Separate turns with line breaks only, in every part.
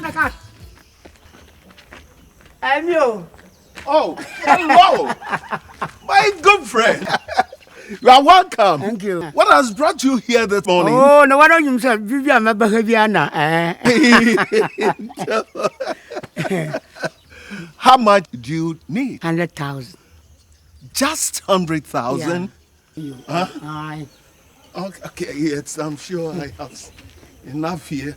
Cut. I'm you.
Oh, hello. My good friend. You are welcome.
Thank you.
What has brought you here this morning?
Oh, no, why don't you say, Vivian, my behavior?
How much do you need?
100,000.
Just 100,000?
Yeah.
Huh?
Aye.
Okay, yes, I'm sure I have enough here.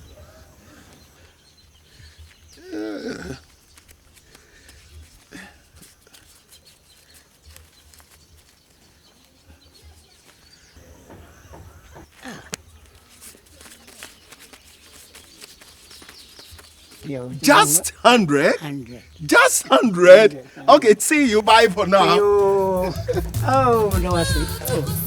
Just 100?
100.
Just 100? Okay, see you. Bye for now.
Oh, no, I see. Oh.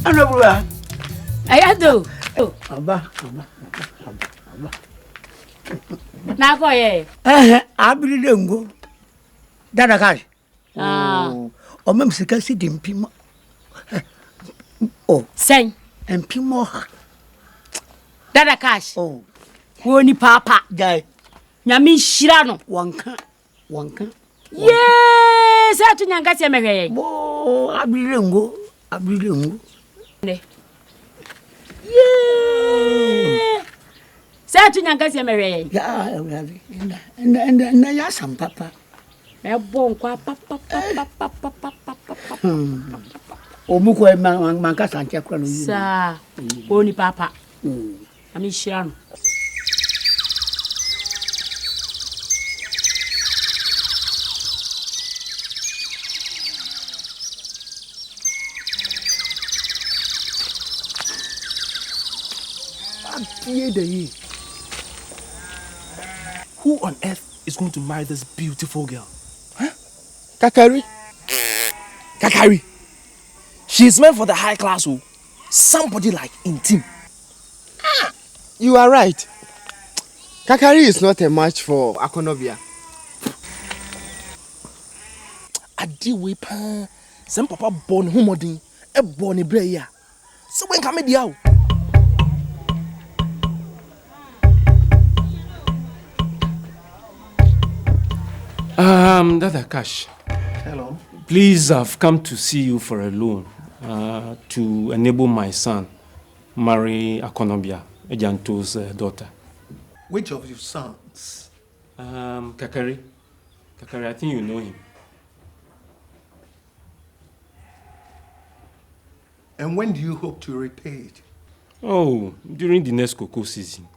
Aonobia.
Ayado.
Aba.
Na ko ye.
Abiri dengo. Dada cash.
Ah.
O mem sika si dimpimo. Oh,
Sen.
empimo.
Dada cash.
Oh,
Wo ni papa.
guy.
Nyame hira no.
Wanka.
Yes, atu nyanga se mehwe ye.
Bo, abiri dengo.
Ne. Yeah. Sa atu nyanga se mehwe ye.
Ya, and ya sam papa.
Me bon kwa papa.
Omuko manka sanche kwa no yi.
Sa. Wo ni papa. Nyame hira no.
Who on earth is going to marry this beautiful girl?
Huh? Kakari?
She's meant for the high class, oh. Somebody like Intim.
You are right. Kakari is not a match for Aonobia.
Adi we pa. Some papa born homodin. E born e breya. So when come dia?
Dada Cash.
Hello.
Please, I've come to see you for a loan to enable my son marry Aonobia, Ejanto's daughter.
Which of your sons?
Kakari. I think you know him.
And when do you hope to repay it?
Oh, during the next cocoa season.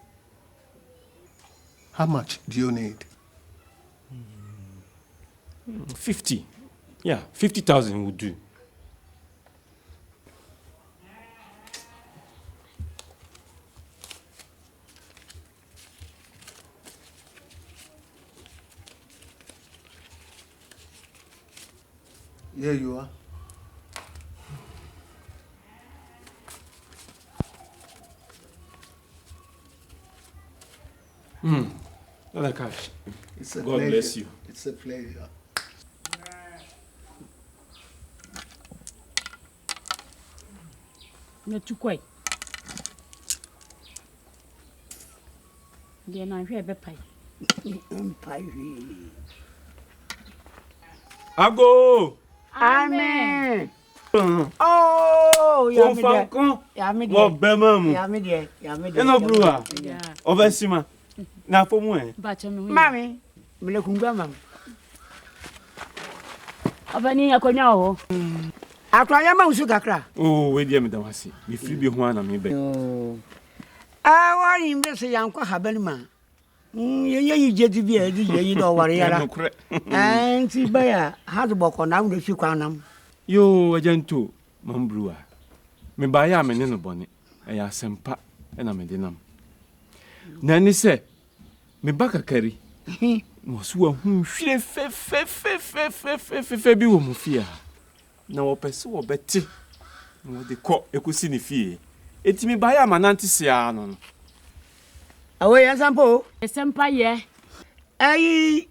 How much do you need?
50. Yeah, 50,000 would do.
Here you are.
Dada Cash.
It's a
God
pleasure.
bless you.
It's a pleasure.
Na tukwai. Dia na hwe be pai.
Ago!
Amen. Oh, ya mi de.
Wo bemamu.
Ya mi de.
Eno bruwa. Obesima. Na fomu e.
Ba chome.
Mami, me le kungwa mami.
Abani akonya ho.
Akwa ya ma usu kakra.
Oh, we dia me da wase. Me free bi ho ana me be.
Oh. Ah, wani mbe se yankwa habani ma. You get to be a you know what you are. And see, by how to walk on down the few crown.
Yo, agent too, Mambrua. Me buy a man in a bonnet. I am sempa and I'm a dinam. Nanny said, me back a carry. Was whom she febi wo mufia. Na wo pese wo beti. Wo de ko ekusi ni fie. Eti me buy a mananti sia no.
Away and sample.
A sempa ye.
Aye.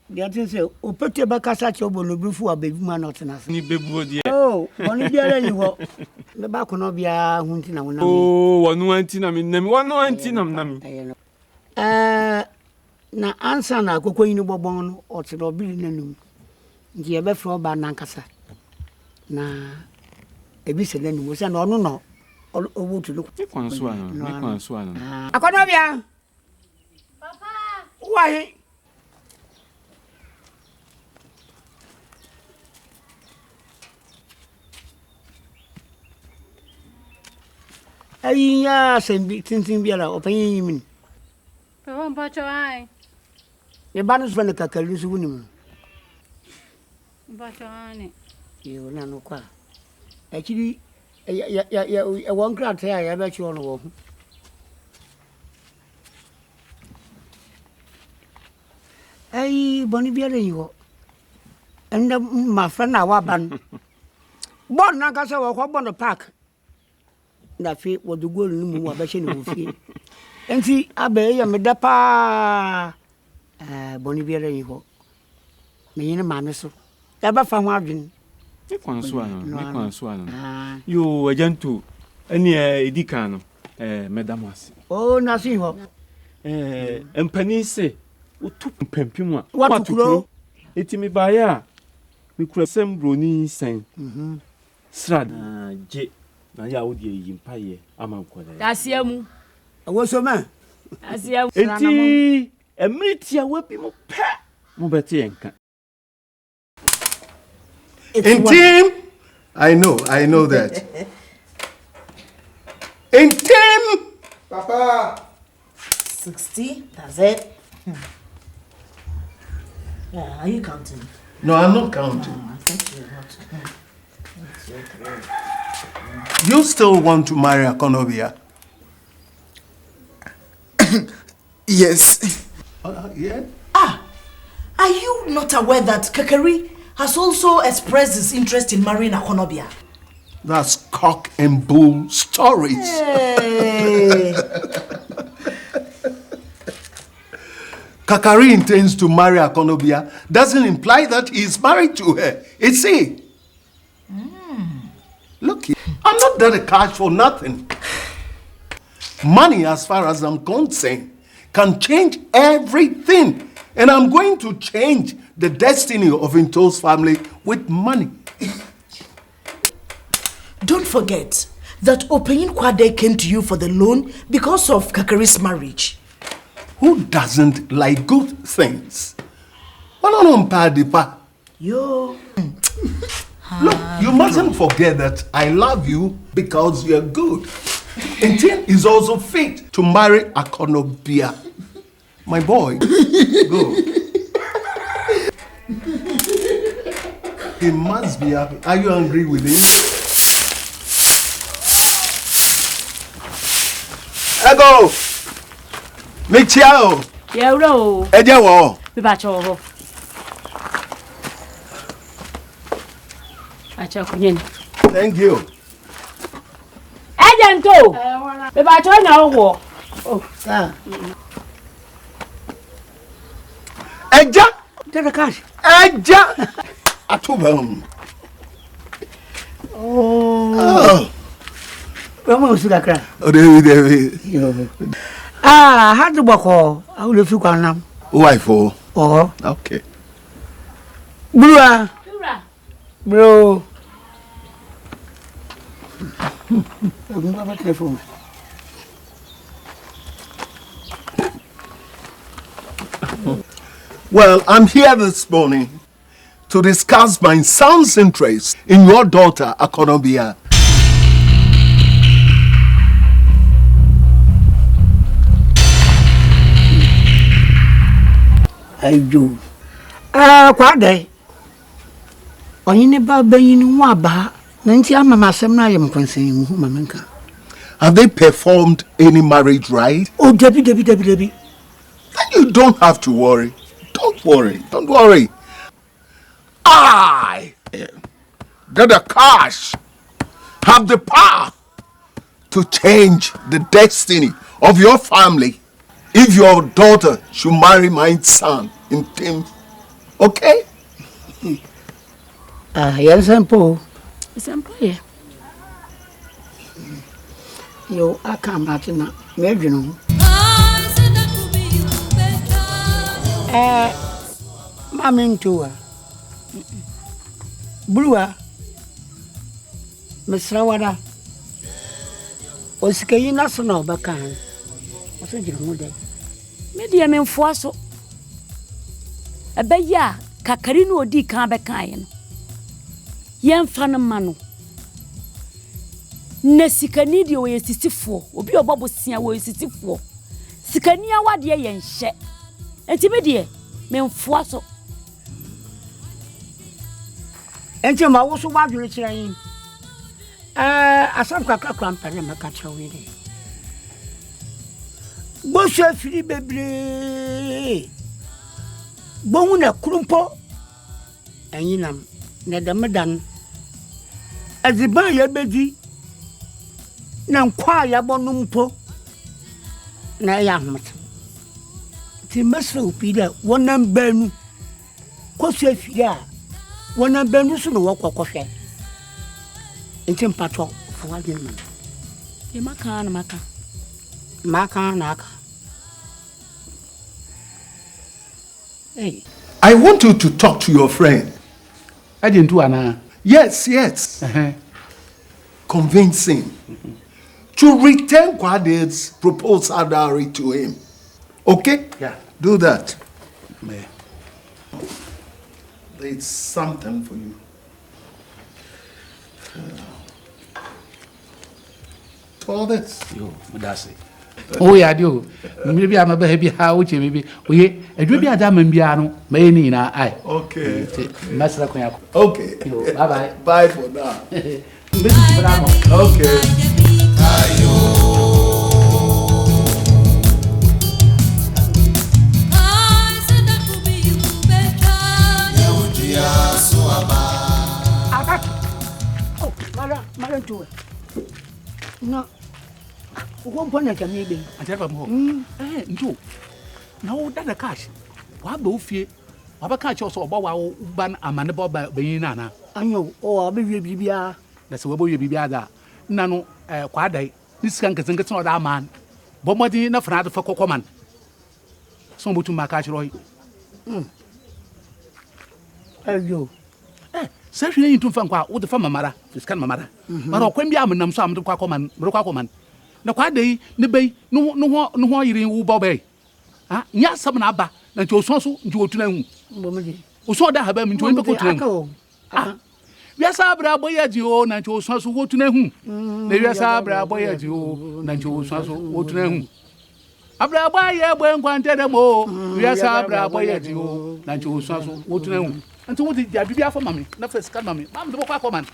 The other say, O Peter Bacassacho will be for a baby man not enough.
Ni bebu dia.
Oh, only there you go. The back on Obia hunting.
Oh, one antina me name, one antinam nami.
Na answer na koko inu bobon or to be nanum. The ebe for Banancasa. Na a bit then was an honor no. Or to look.
Make one swan.
Aonobia.
Papa.
Why? Aye, send something be a opinion.
Papa, but your eye.
The banners when the cacalis winning.
But your eye.
You will not know quite. Actually, a one crowd here, I bet you on the wall. Aye, Bonnie Beer, you and my friend, our ban. Born Nancasa or on the park. That feet was the good moon of the and see, I bear me the pa Bonnie Beer, you me in a manner so. Ever found margin.
Make one swan. You agent too. Any edicano, Madamas.
Oh, nothing.
And Penny say, what took Pempima?
What to grow?
It me by ya. We could send Bruni saying, Strad, J. Now, ya would ye impire. I'm
That's you.
I was a man.
As you.
Eti, a meteor weapon, pet. Mobetienka.
In team, I know that. In team,
Papa.
60, that's it. Yeah, are you counting?
no, I'm not counting.
I think you're not.
You still want to marry Aonobia?
Yes.
Yeah.
Are you not aware that Kakari has also expressed his interest in marrying Aonobia?
That's cock and bull stories.
Hey.
Kakari intends to marry Aonobia doesn't imply that he's married to her. It's he. Look, I'm not there to cash for nothing. Money, as far as I'm concerned, can change everything. And I'm going to change the destiny of Into's family with money.
Don't forget that Opeyin Kwade came to you for the loan because of Kakari's marriage.
Who doesn't like good things?
Yo.
Look, you mustn't forget that I love you because you're good. Intin is also fit to marry Aonobia. My boy, go. He must be happy. Are you angry with him? Ego! Michiao!
Yeah, no.
Ejawo!
Be back over. I check in.
Thank you.
Agent, be back on now.
Oh, sir.
Eja!
Take the cash.
Eja! Atubam.
Oh. Come on, Sudakra.
Oh, David.
How to walk all? I will if you can now.
Why for?
Oh,
Okay.
Bro. Bro. I'm not telephone.
Well, I'm here this morning to discuss my son's interest in your daughter, Aonobia.
Ayo. Kwade. Oyine ba bayin wa ba. Nanti ama masem na yem kwansen mu mamenka.
Have they performed any marriage rite?
Oh, Dabi.
Then you don't have to worry. Don't worry. I, the cash, have the power to change the destiny of your family if your daughter should marry my son in Tim. Okay?
Yes, Sample. Sample, yeah. Yo, I can't imagine. Imagine. Mammy to her. Brewer. Miss Rawada. Was Kayina Sono Bakan. What's it, you know?
Medium in Fosso. A beya, Cacarino di Cambecain. Yan Fanamano. Nesicanidio is 64, will be a bubble singer who is 64. Sicania, what dear yen shet. And Timedia, men Fosso.
And Jim, I was about to return. I saw a company and a catcher with it. Bosha Philip Baby Bona Krumpo and Yinam, Nedamadan. As the buyer baby, Nam Quaya Bonumpo Nayamat. Timaso Peter, one and Ben Cosefia, one and Benusun walk of coffee. In Tim Patrol for 1 year. Maka. Hey.
I want you to talk to your friend.
I didn't do Anna.
Yes. Convince him to return Kwade's proposal diary to him. Okay?
Yeah.
Do that. There's something for you. All this.
Yo, that's it. Oh, yeah, do. Maybe I'm a baby. How would you maybe? We a baby Adam and Biano, may in our eye.
Okay.
Master Quack.
Okay.
Bye bye.
Bye for now.
Okay.
Madam, to it. No. One point can maybe.
I tell them, no. No, that's the cash. What do fear? What catch also about our ban a man about being Nana?
I know, or I'll be BBR.
That's what you be other. Nano, quad this can get not that man. Bombarding enough for another for command. Some to my catch Roy.
Ayo.
Certainly into Fanqua, what the farmer mother, this can mamma. But I'll quim yam and some to Quacoman. No quite day, the bay, no, you're in Bobby. Ah, yes, some abba, and to so to them. Who saw that have been to go. Ah, yes, Abra boy at you, and to so go to them. Yes, Abra boy at you, and to so go to them. Abra boy, when granted them all. Yes, Abra boy at you, and to so go to them. And to what did you be for mammy? Not first come, mammy. Mamma, the Quacoman.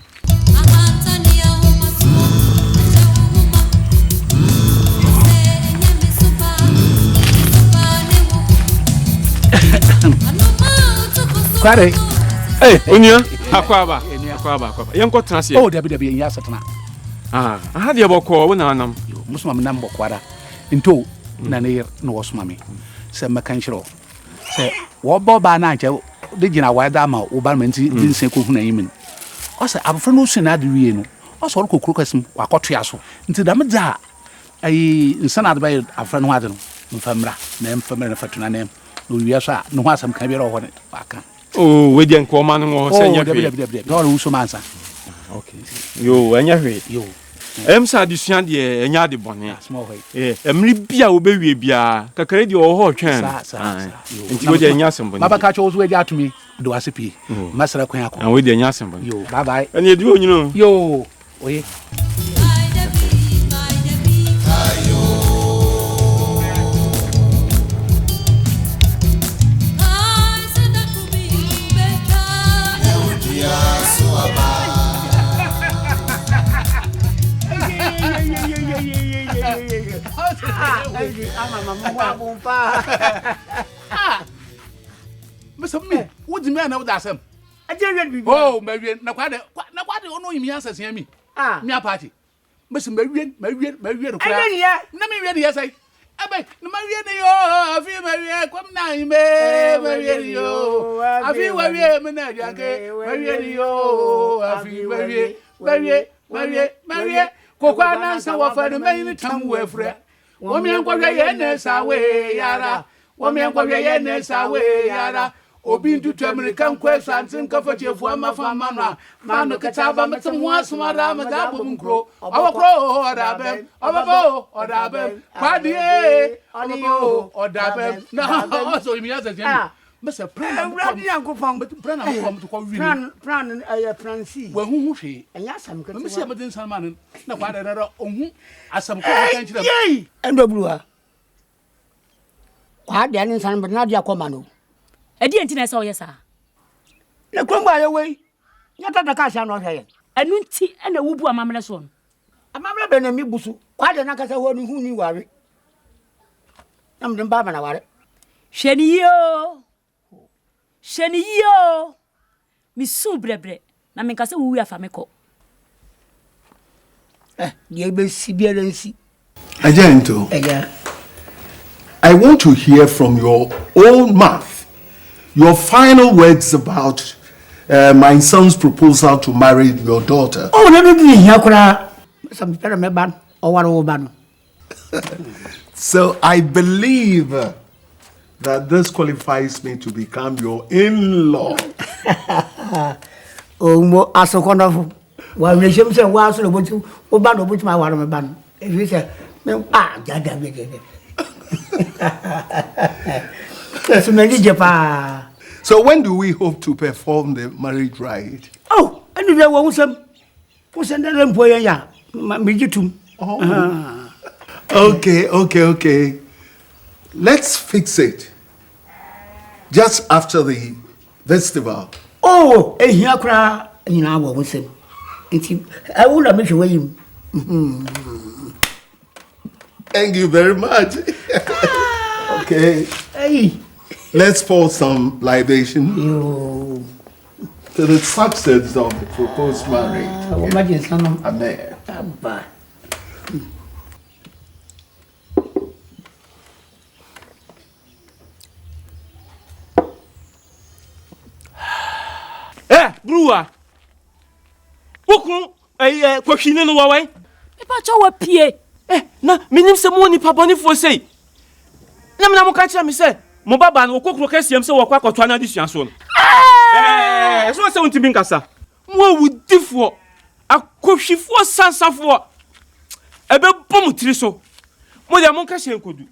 Kware.
Hey, Unia. Akwaba. Yanko transi.
Oh, Dabi ya satana.
Ah, ahadi aboko wona anam.
Yo, musuma nambo kwara. Into na ne no wasuma me. Se makanchiro. Se wo boba na nche de gina wada ma wo ba menti din se ko huna yimin. O se abofra no su na de wie no. O so ko krokasim wakoto aso. Nti da medza ai nsana de ba afra no ade no. Mfamra na fatuna nem. No wiasa no hasam kan bi ro ho ne aka.
Oh, we dey nko ma no ho se nya hwe.
Don't uso mansa.
Okay. Yo, anya hwe. Yo. Sa adusua de enya de bone.
Small way.
Emri bia wo bewie bia. Kakare de o ho twen. Nti we dey nya asem bone.
Baba ka cho so we dey atumi do asepi. Masara kwan akọ.
And we dey nya asem bone.
Yo, bye bye.
Anya di onyino.
Yo. Oye. Mr. Me, what do you mean? I would ask him. Oh, Marian, no, quite no, you answer me. Me a party. Mr. Marian, let me read yes, I beg, no, Marian, I feel Marian, come now, Marian, I feel Marian, Marian, Coquana, so for the main tongue were free. Woman, what away, Yara. Woman, what away, Yara. Obin to American questions and comfort your former farmer. Man, look at Abba, some once, Madame, Madame Crow, our crow, or Dabem, or Babo, or Dabem, Paddy, or Dabem. No, also, you mean, Mr. Pran, Uncle Fong, but Pran, come to call Pran, Francie. Well, who she? And yes, I'm going to see about some man. No, what another, as some attention. Yea, and the brewer. What the answer, but not your commando.
I didn't know so, yes, sir.
You come by away. You got the cash on here.
And Nunti and the Wubu Mamma son.
A mamma been a mibusu. Quite a Nakasa one who knew worry. I'm the Barbara.
Shenio. Miss Subrebre. Na make us a woo famiko.
Ye be Siberian.
Agento, I want to hear from your own mouth your final words about my son's proposal to marry your daughter.
Oh, let me be here. Some ban or one ban.
So I believe that this qualifies me to become your in-law.
Oh, as a wonderful. Well, they should say, well, so what you ban over my one ban. If you say,
So when do we hope to perform the marriage rite?
Oh, and there was some employer.
Okay. Let's fix it. Just after the festival.
Oh, and here cry in our wisdom. I will not make away him.
Thank you very much. Okay.
Hey.
Let's pour some libation to the success of the proposed marriage. Amen.
Brewer. Wokun kwahwine no wawai.
Me pa cho wa pie.
Na minim se mo ni papa ni fo sei. Na me na mo ka kira me se mo baba no kokro kasiam se wokwa akotwa na adisua so no. So se untimi nkasa. Mo awudifo akohwifo sansafo. Ebe bom tiri so. Mo de mo ka hye nkodu.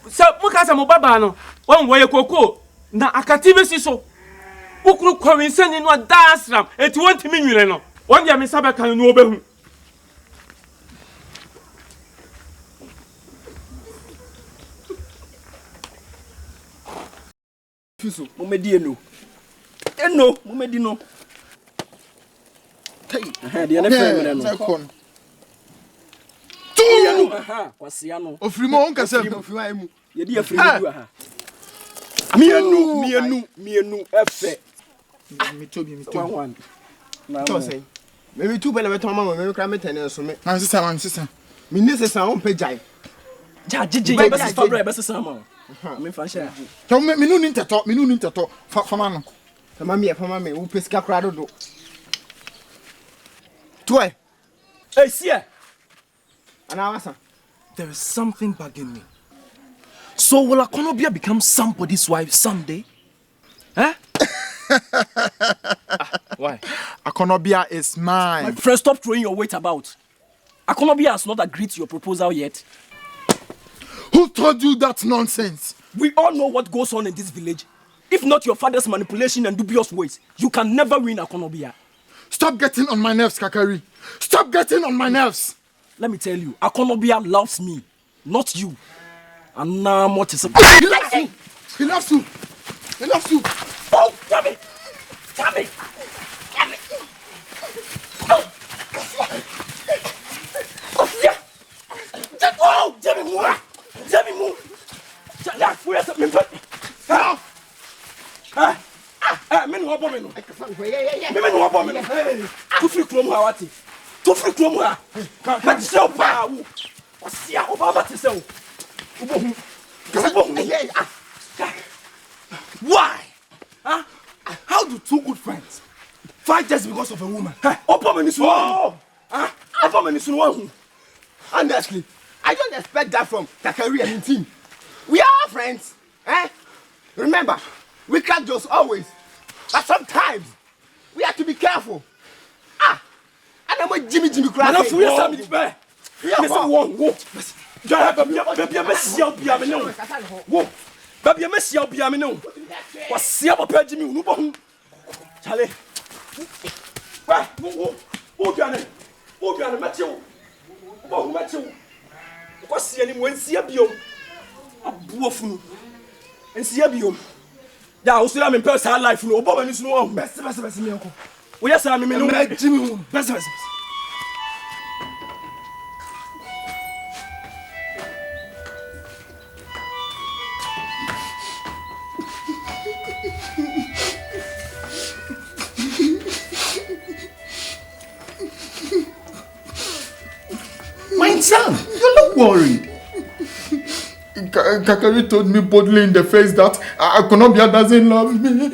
Se mo ka se mo baba no won woye koko na akatibe si so. Ukru kwensani no dasram eti wontimi nwire no. Won dia me sabe kan no obehu.
Fiso, momedi eno. Eno, momedi no. Tai, dia na frame no.
Tu!
Kwasia no.
Ofrimo on kasa ofrimo ai mu.
Ye dia frame du aha. Mienu efe.
Me tobi. Na to say. Me tu bele beton mama me kra me tene so me. Man sister. Me ni sister on pejai.
Ja jiji be sister ma. Me fa sha.
To me nu ni nteto. Fama no. Fama me wo pesika kra dodo. Toy.
Hey, see.
Anawasa.
There is something bugging me. So will Aonobia become somebody's wife someday? Huh? Why?
Aonobia is mine.
My friend, stop throwing your weight about. Aonobia has not agreed to your proposal yet.
Who told you that nonsense?
We all know what goes on in this village. If not your father's manipulation and dubious ways, you can never win Aonobia.
Stop getting on my nerves, Kakari. Stop getting on my nerves.
Let me tell you, Aonobia loves me, not you. And now what is
He loves you. He loves you. He loves you.
Oh, damn it. Men who are bombing. Men who are bombing. To free from Hawati. To free from her. Can't show power. See how Baba to sell. Why? Huh? How do two good friends fight just because of a woman? Honestly, I don't expect that from Kakari and team. We are friends. Remember, we crack jokes always. But sometimes, we have to be careful. And I'm with Jimmy crack. I'm free of something. Baby, I miss you, be a minute. Was see about Jimmy Nubon. Charlie. Oh, Johnny. Oh, Johnny, Matthew. Oh, Matthew. What's see any when see a biome? A buffon. And see a biome. There also am in personal life. No, Bob is no best. We are Sammy, Jimmy. Best.
My son, you look worried.
Kakari told me boldly in the face that Aonobia doesn't love me.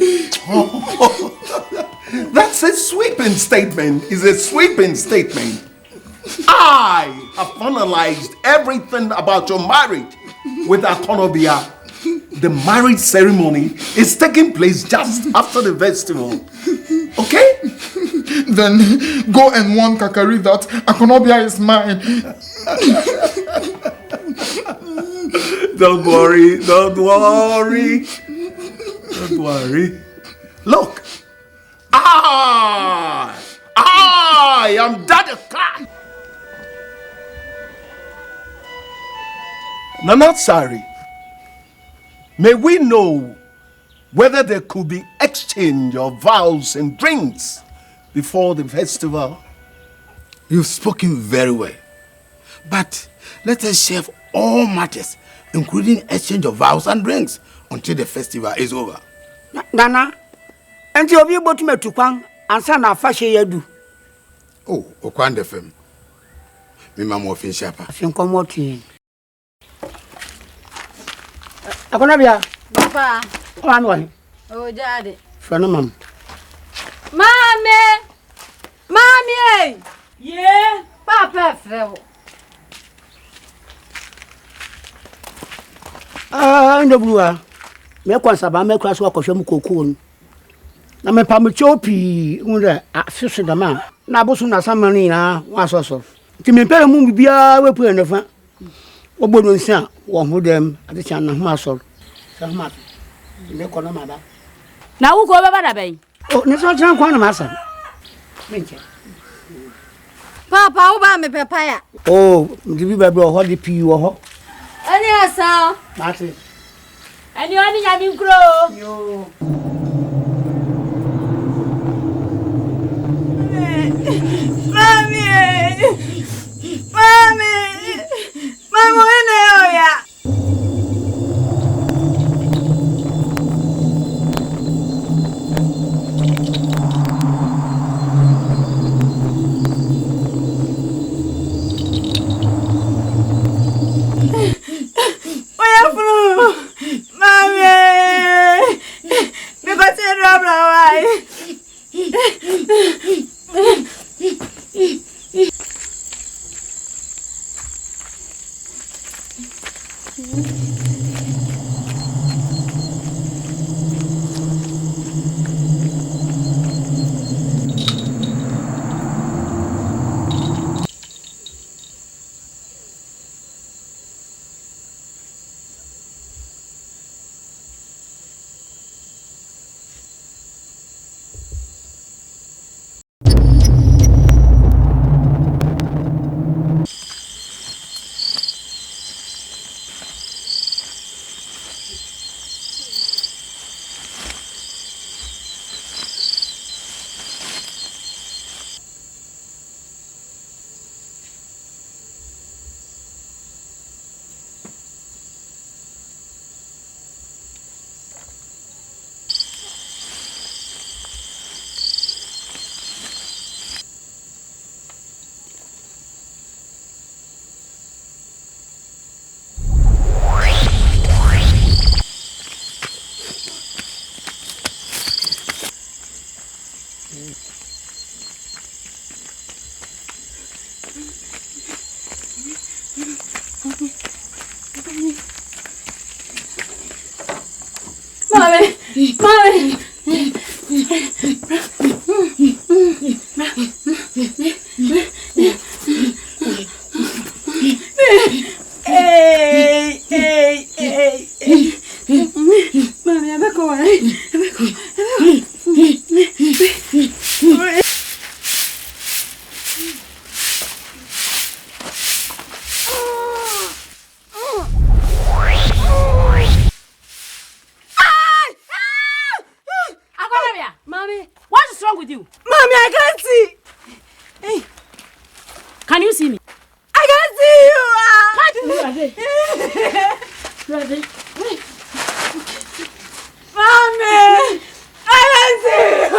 That's a sweeping statement. It's a sweeping statement. I have analyzed everything about your marriage with Aonobia. The marriage ceremony is taking place just after the festival. Okay?
Then go and warn Kakari that Aonobia is mine.
Don't worry. Look, I am Daddy Cat. Nana Sari, may we know whether there could be exchange of vows and drinks before the festival?
You've spoken very well. But let us share all matters, including exchange of vows and drinks, until the festival is over.
Nana, and you'll be able to make to Kwang and send our fashion yadu.
Oh, Okwande fem. Me mama ofin shapa.
Fin komoti. Aonobia.
Papa.
One.
Oh, Daddy.
Friend, Mom.
Mommy! Yeah? Papa fell.
No blue. Me kwasaba me kwaso akwohwem kokon. Na me pa me chopi unre afisi da ma. Na abosu na samani na wasoso. Ti me pere mu bibia wepu enefa. Obodo nsia wo hodem ade cha na ho asor. Sa ho afi. Me kono ma ba.
Na wo ko baba da ben.
Oh, ne so tran kwa na masa. Menche.
Papa, wo ba me pepaya.
Oh, ndi bi ba bi ho de pi wo ho.
Ani asa.
Mate.
Ani oni ya mi nkro.
Yo.
Mami, ene oya.
Mommy, what is wrong with you?
Mommy, I can't see.
Hey, can you see me?
I can't see you.
Mommy,
I can't see you.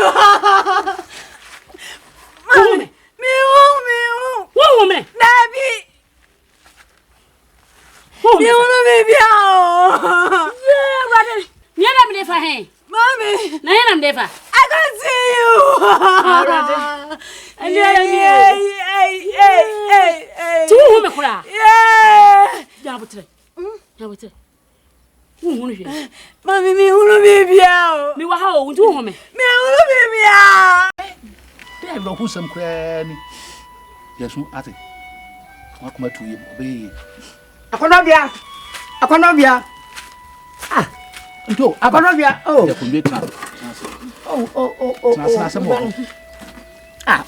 Mommy, me.
What woman?
Dabi.
You
want to be
yeah, brother. You am there for him.
Mommy,
I am there for.
I can't see you.
Two women cry.
Yeah. Mommy, me wanna be
Me wa how two women.
Me wanna be
There no who some cranny. Yes, ate. Wakuma to you, obey.
Akonobia. Ah.
Ito,
Akonobia. Oh. Oh. Ah.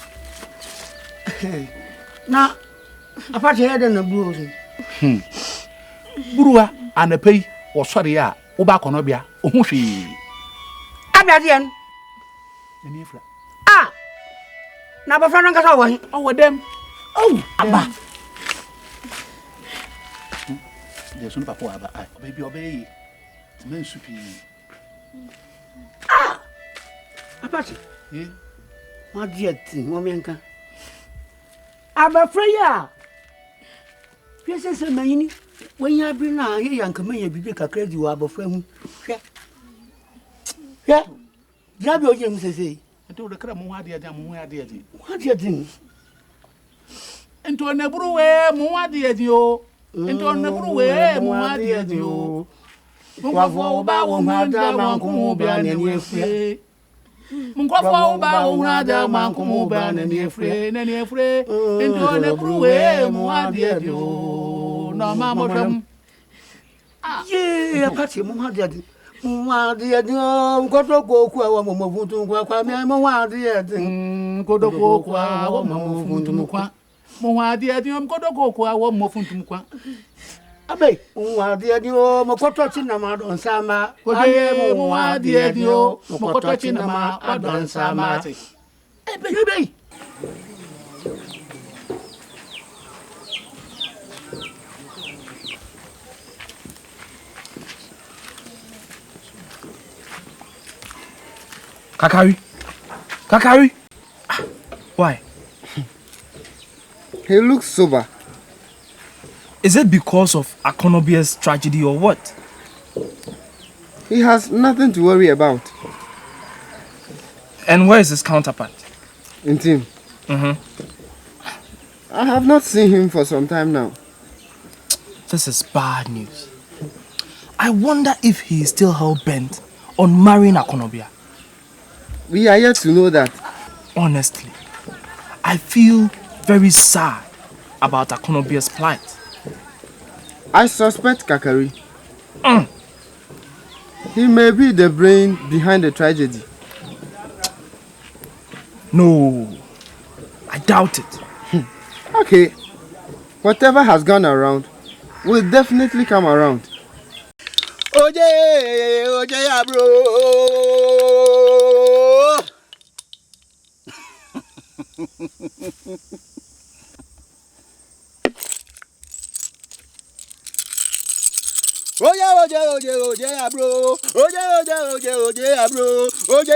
Na apart here na blues.
Burua anapei wo sori a wo ba Akonobia ohun hwe.
Abiadian.
Eni efra.
Ah. Na ba fra no nkasa wo hin.
Oh dem. Oh, aba. Yes, un papa aba. Ai, baby obey. Men supi.
Ah. Apart.
Eh.
Ma dieti, mo menka. Aba fra ya. Pese se mayini. When you bring na here yanka manya bibi kakra di wa abofra hu. Hwe. Jabi oje mu sese.
Ento de kra mo ade ade mo ade ade.
What you think?
Ento na buru we mo ade ade o. Ento na buru we mo ade ade o. Mungwafo ba wo hada manku bia na ni efre. Mungwafo ba wo hada manku bia na ni efre. Ento na buru we mo ade ade o. No ma mo tam.
Yeah, apart mo hada ade. Nkoto koku awo momofuntu kwa me mo wade ade.
Nkoto koku awo momofuntu kwa. Mo wade ade nkoto koku awo momofuntu kwa.
Abe, wade ade o mokoto chinama don sama.
Abe mo wade ade o mokoto chinama adon sama. Ebe. Kakari. Why?
He looks sober.
Is it because of Aonobia's tragedy or what?
He has nothing to worry about.
And where is his counterpart?
In team. I have not seen him for some time now.
This is bad news. I wonder if he is still hell-bent on marrying Aonobia.
We are yet to know that.
Honestly, I feel very sad about Aonobia's plight.
I suspect Kakari. He may be the brain behind the tragedy.
No, I doubt it.
Okay, whatever has gone around will definitely come around.
Oje ya bro. Oje ya bro. Oje ya bro. Oje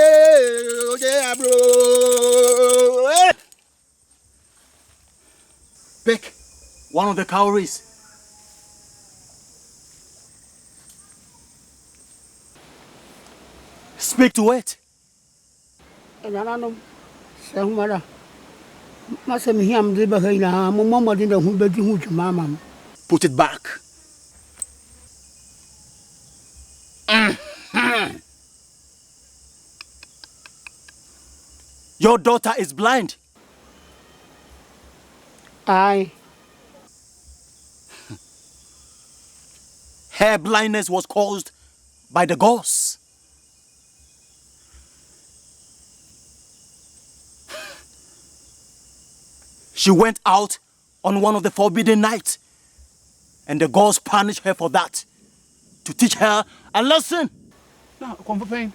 ya bro.
Pick one of the cowries. Speak to it.
Nananum, Sahumara. Masam Hiam de Bahina, Mamma didn't who bet you, Mamma.
Put it back. Your daughter is blind.
Aye.
Her blindness was caused by the gods. She went out on one of the forbidden nights, and the gods punished her for that, to teach her a lesson.
No, come for pain.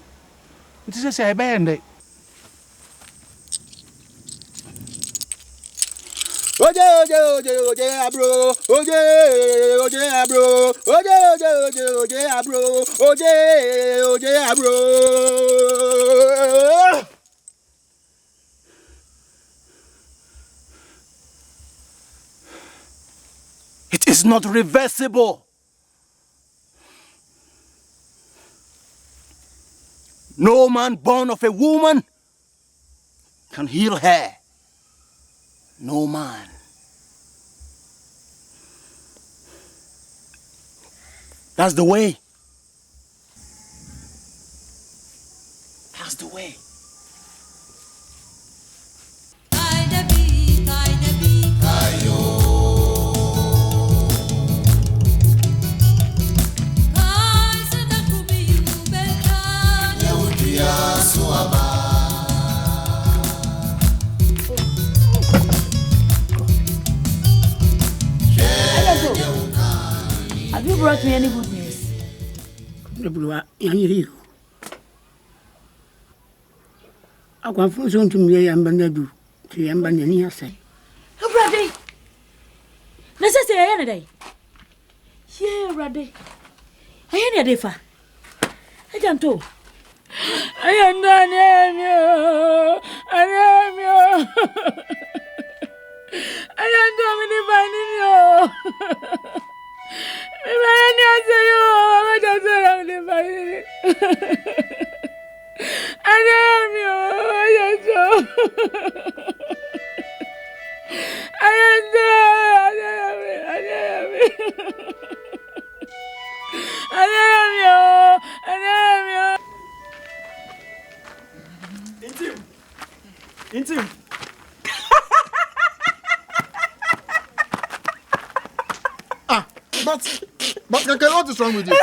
It is a band.
Oje, abro. Oje, abro. Oje, abro. It is not reversible. No man born of a woman can heal her. No man. That's the way. That's the way.
Have you brought me any good news?
I want for some to me and Banadu to Yambania say.
Oh, Brady! Necessary any day. Yeah, Brady. I ain't a differ. I can't tell. I am done. I am you. I am dominating you. I am you.
Intim.
But Kakari, what is wrong with you?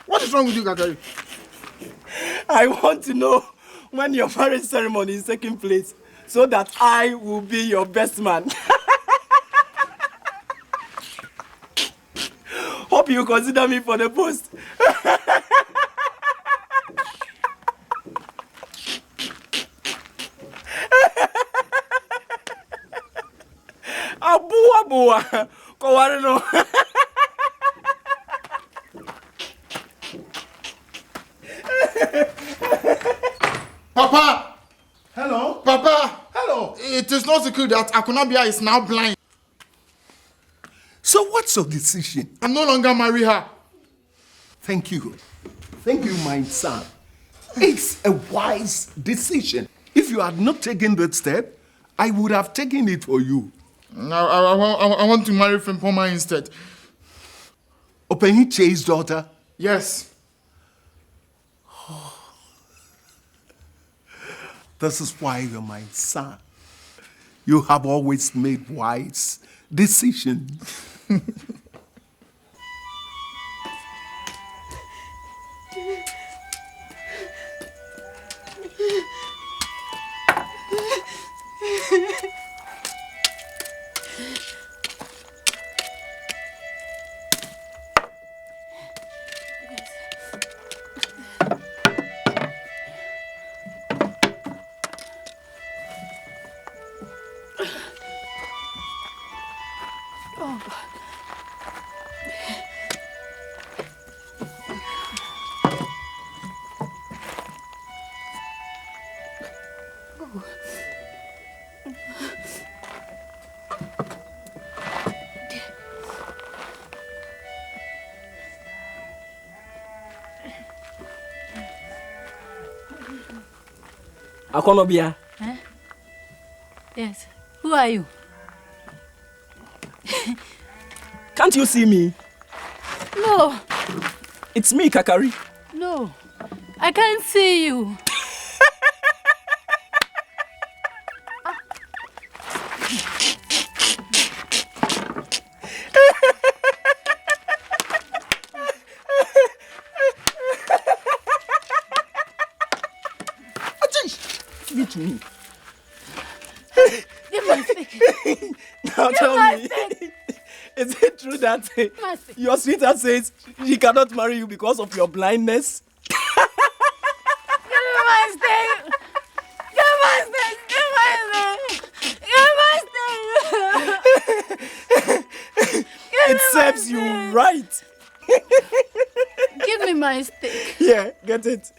What is wrong with you, Kakari?
I want to know when your marriage ceremony is taking place so that I will be your best man. Hope you consider me for the post. Abua, Kowarino.
Papa!
Hello?
Papa!
Hello?
It is not secret that Aonobia is now blind.
So what's your decision?
I'm no longer marry her.
Thank you. Thank you, my son. It's a wise decision. If you had not taken that step, I would have taken it for you.
I want to marry Frimpoma instead.
Open Che's daughter?
Yes.
This is why you're my son. You have always made wise decisions.
Aonobia.
Huh? Yes. Who are you?
Can't you see me?
No.
It's me, Kakari.
No. I can't see you.
Give it to me.
Give my stick.
Now
Give
tell
my
me,
stick.
is it true that
My stick.
your sweetheart says she cannot marry you because of your blindness?
Give me my stick. Give my stick. Give my stick. Give my stick.
It serves you right.
Give me my stick.
Yeah, get it.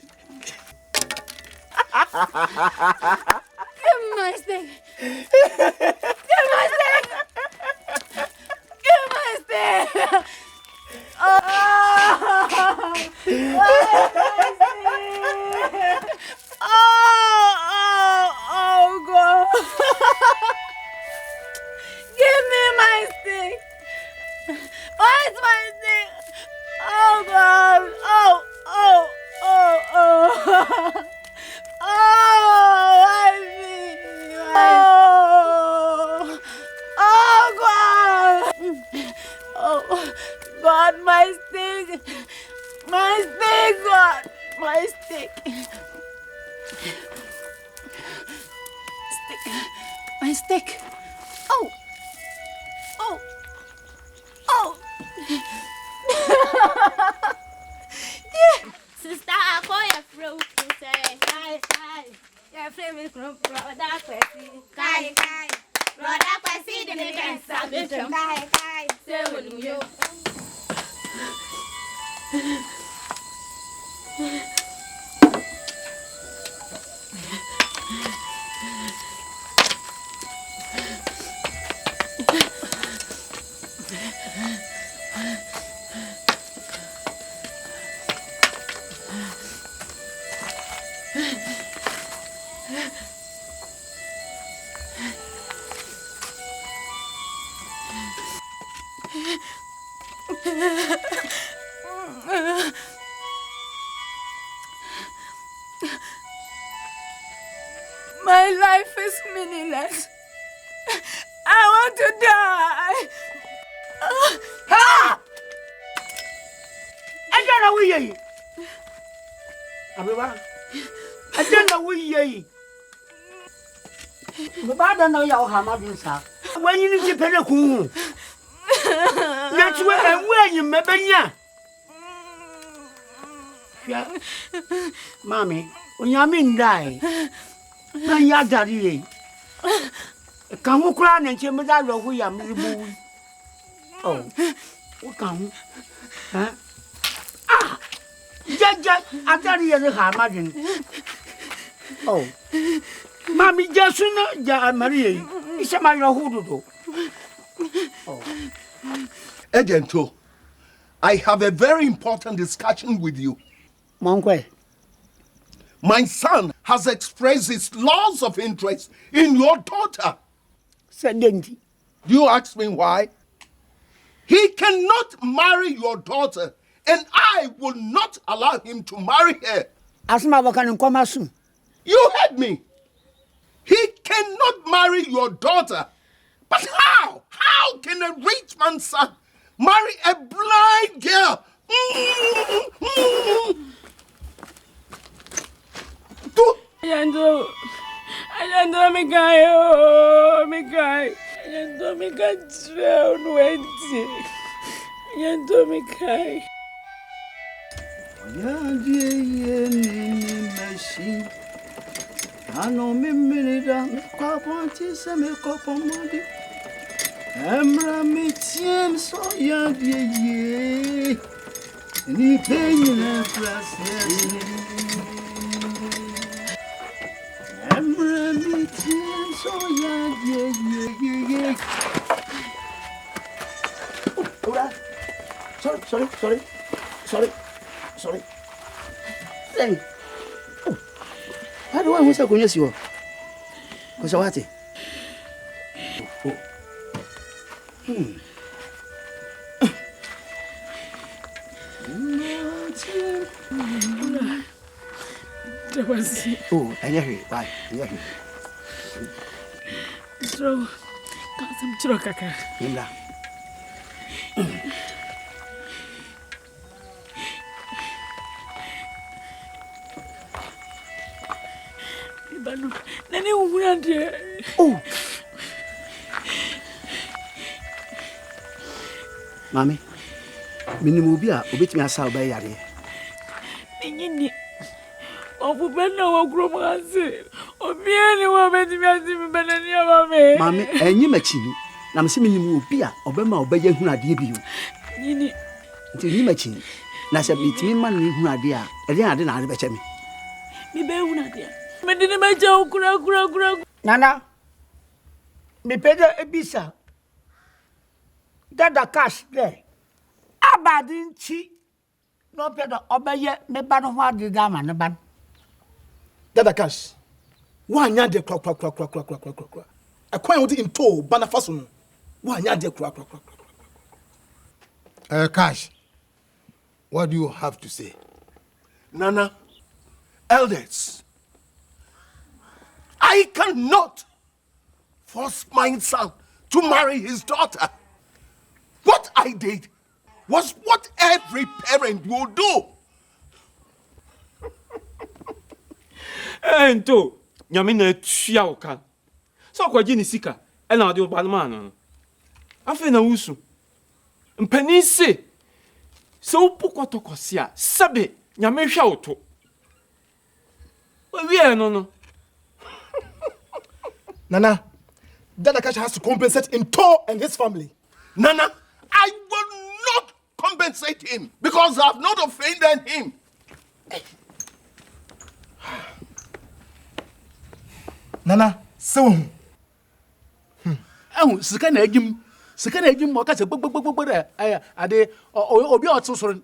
Give me my stick. Give my stick. Give my stick. Oh, oh, God. Give me my stick. Where's my stick? Oh, God. Oh. Oh, I mean, God. Oh, God, my stick. My stick, God. My stick. Stick. My stick. Oh. Yeah. Sister, I call your friend to say, hi. Your friend is from brother Kwesi. Kai. Brother Kwesi, the name is Sabitrum. Kai. Say, will you? My life is meaningless. I want to die.
Ha! I don't know where you are. I don't know where you are. But I don't know your hammer, sir. When you need to pay the cool. That's where you may be. Yeah. Mommy, when you mean die, then you're daddy. Come who cry and chamber that who you are. Oh, what come? Huh? Ah! Just, I tell you, the hammer. Oh, Mammy, just sooner, Marie. It's a matter of who do. Oh,
Agento, I have a very important discussion with you.
Monkey.
My son has expressed his loss of interest in your daughter.
Sedenti.
You ask me why? He cannot marry your daughter, and I will not allow him to marry her.
Asma wakan come soon.
You heard me. He cannot marry your daughter. But how? How can a rich man's son marry a blind girl?
I don't know, me guy. Oh, me guy. I don't know, me guy. Drown, Wendy. I don't know, me guy.
I know me minute, me cop on tis and me cop on Monday. Amra me team so young, ye. And he pay you that plus, Amra me team so young, ye.
Sorry. Then. How do I want to go? Yes, you are. Because what? Oh, I hear you. Bye. I hear you.
So, some churokaka.
Himla.
banu. Nani uhunade.
Oh. Mami. Minimu bi a obetimi asa oba yare.
Nyini. Ofu bena wa kromanse. Obiani wa betimi asimi benani amame.
Mami, enyi machini. Na mse minimu obi a obema obaye hunade bi yo.
Nyini.
Nti enyi machini. Na se bitimi man ni hunade a, ede ade na ade beche me.
Mi be hunade. Me dini meche okura.
Nana. Me pede ebisa. Dada cash there. Abadin chi. No pede obaye me ba no ho ade da ma ne ban.
Dada cash. Wanya de kra. Akwan wodi into bana faso no. Wanya de kra.
Cash. What do you have to say?
Nana, elders, I cannot force my son to marry his daughter. What I did was what every parent would do.
Ento, nyame na atua wo kan. So kwaji ni sika, e na ode wo ba no ma no. Afi na wusu. Mpani se. So pukotokosia, sabe, nyame hwa wo to. We no.
Nana, Dada Cash has to compensate in Tor and his family.
Nana, I will not compensate him because I have not offended him.
Nana, so.
Sika na ejim mo ka se gbogbo de ade obi otu soro.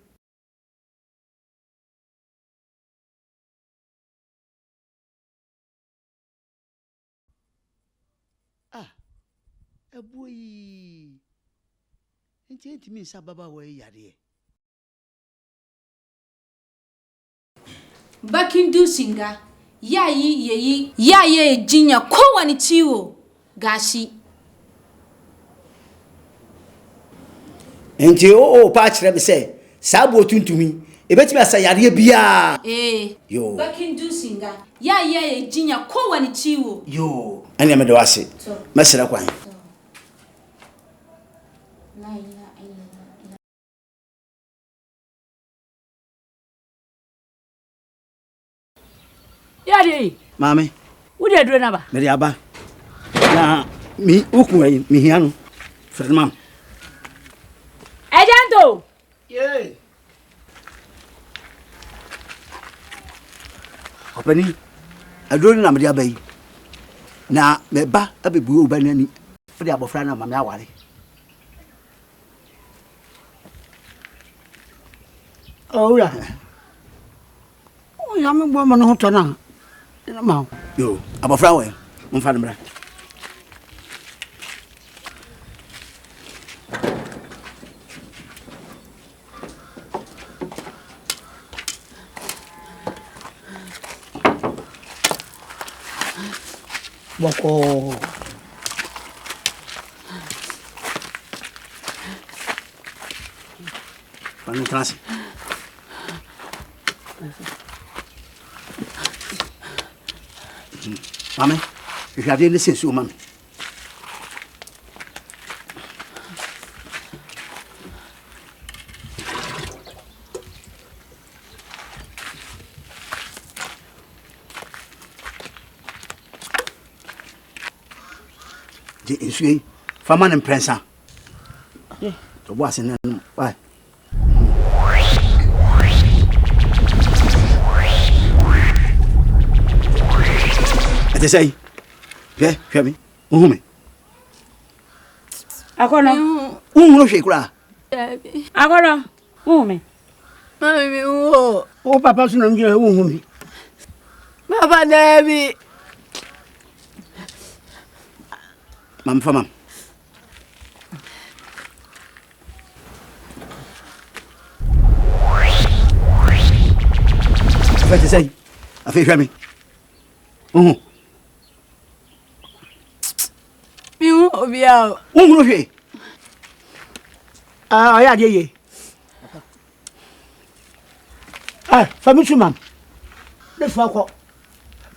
Boy. Enti mi sababa wo yare.
Bakindu singa. Yayi jinya ko wani ciwo gashi.
Enti pa kire me se sabo tuntumi ebetimi asa yare bia. Yo.
Bakindu singa. Yayi jinya ko wani ciwo.
Yo. Ani me do ase. Mesere kwan.
Yari.
Mami.
Wudi adure na ba?
Me aba. Na mi ukun ayi mi hianu. Fred mam.
Ejanto.
Ye. Opani. Adure na me aba yi. Na me ba abebu oba nani. Fred abofra na mami aware. Oh ya. Oh ya me bo mo no to na. Ma. Yo, abofra we. Mfa ndra. Boko. Pani trasi. Mami, je vais aller laisser sur mami. Je suis femme en prince. Tu vois, c'est non. Ouais. Ate say, hwɛ me. Uhu me.
Akono.
Uhu no hwe kura.
Akono. Uhu me.
Mami uhu. O papa so na mje uhu me. Papa Dabi. Mam fa mam. Ate say, afi hwɛ me. Uhu.
Obia.
No hwe. Oya de ye. Fami chu mam. Le fa ko.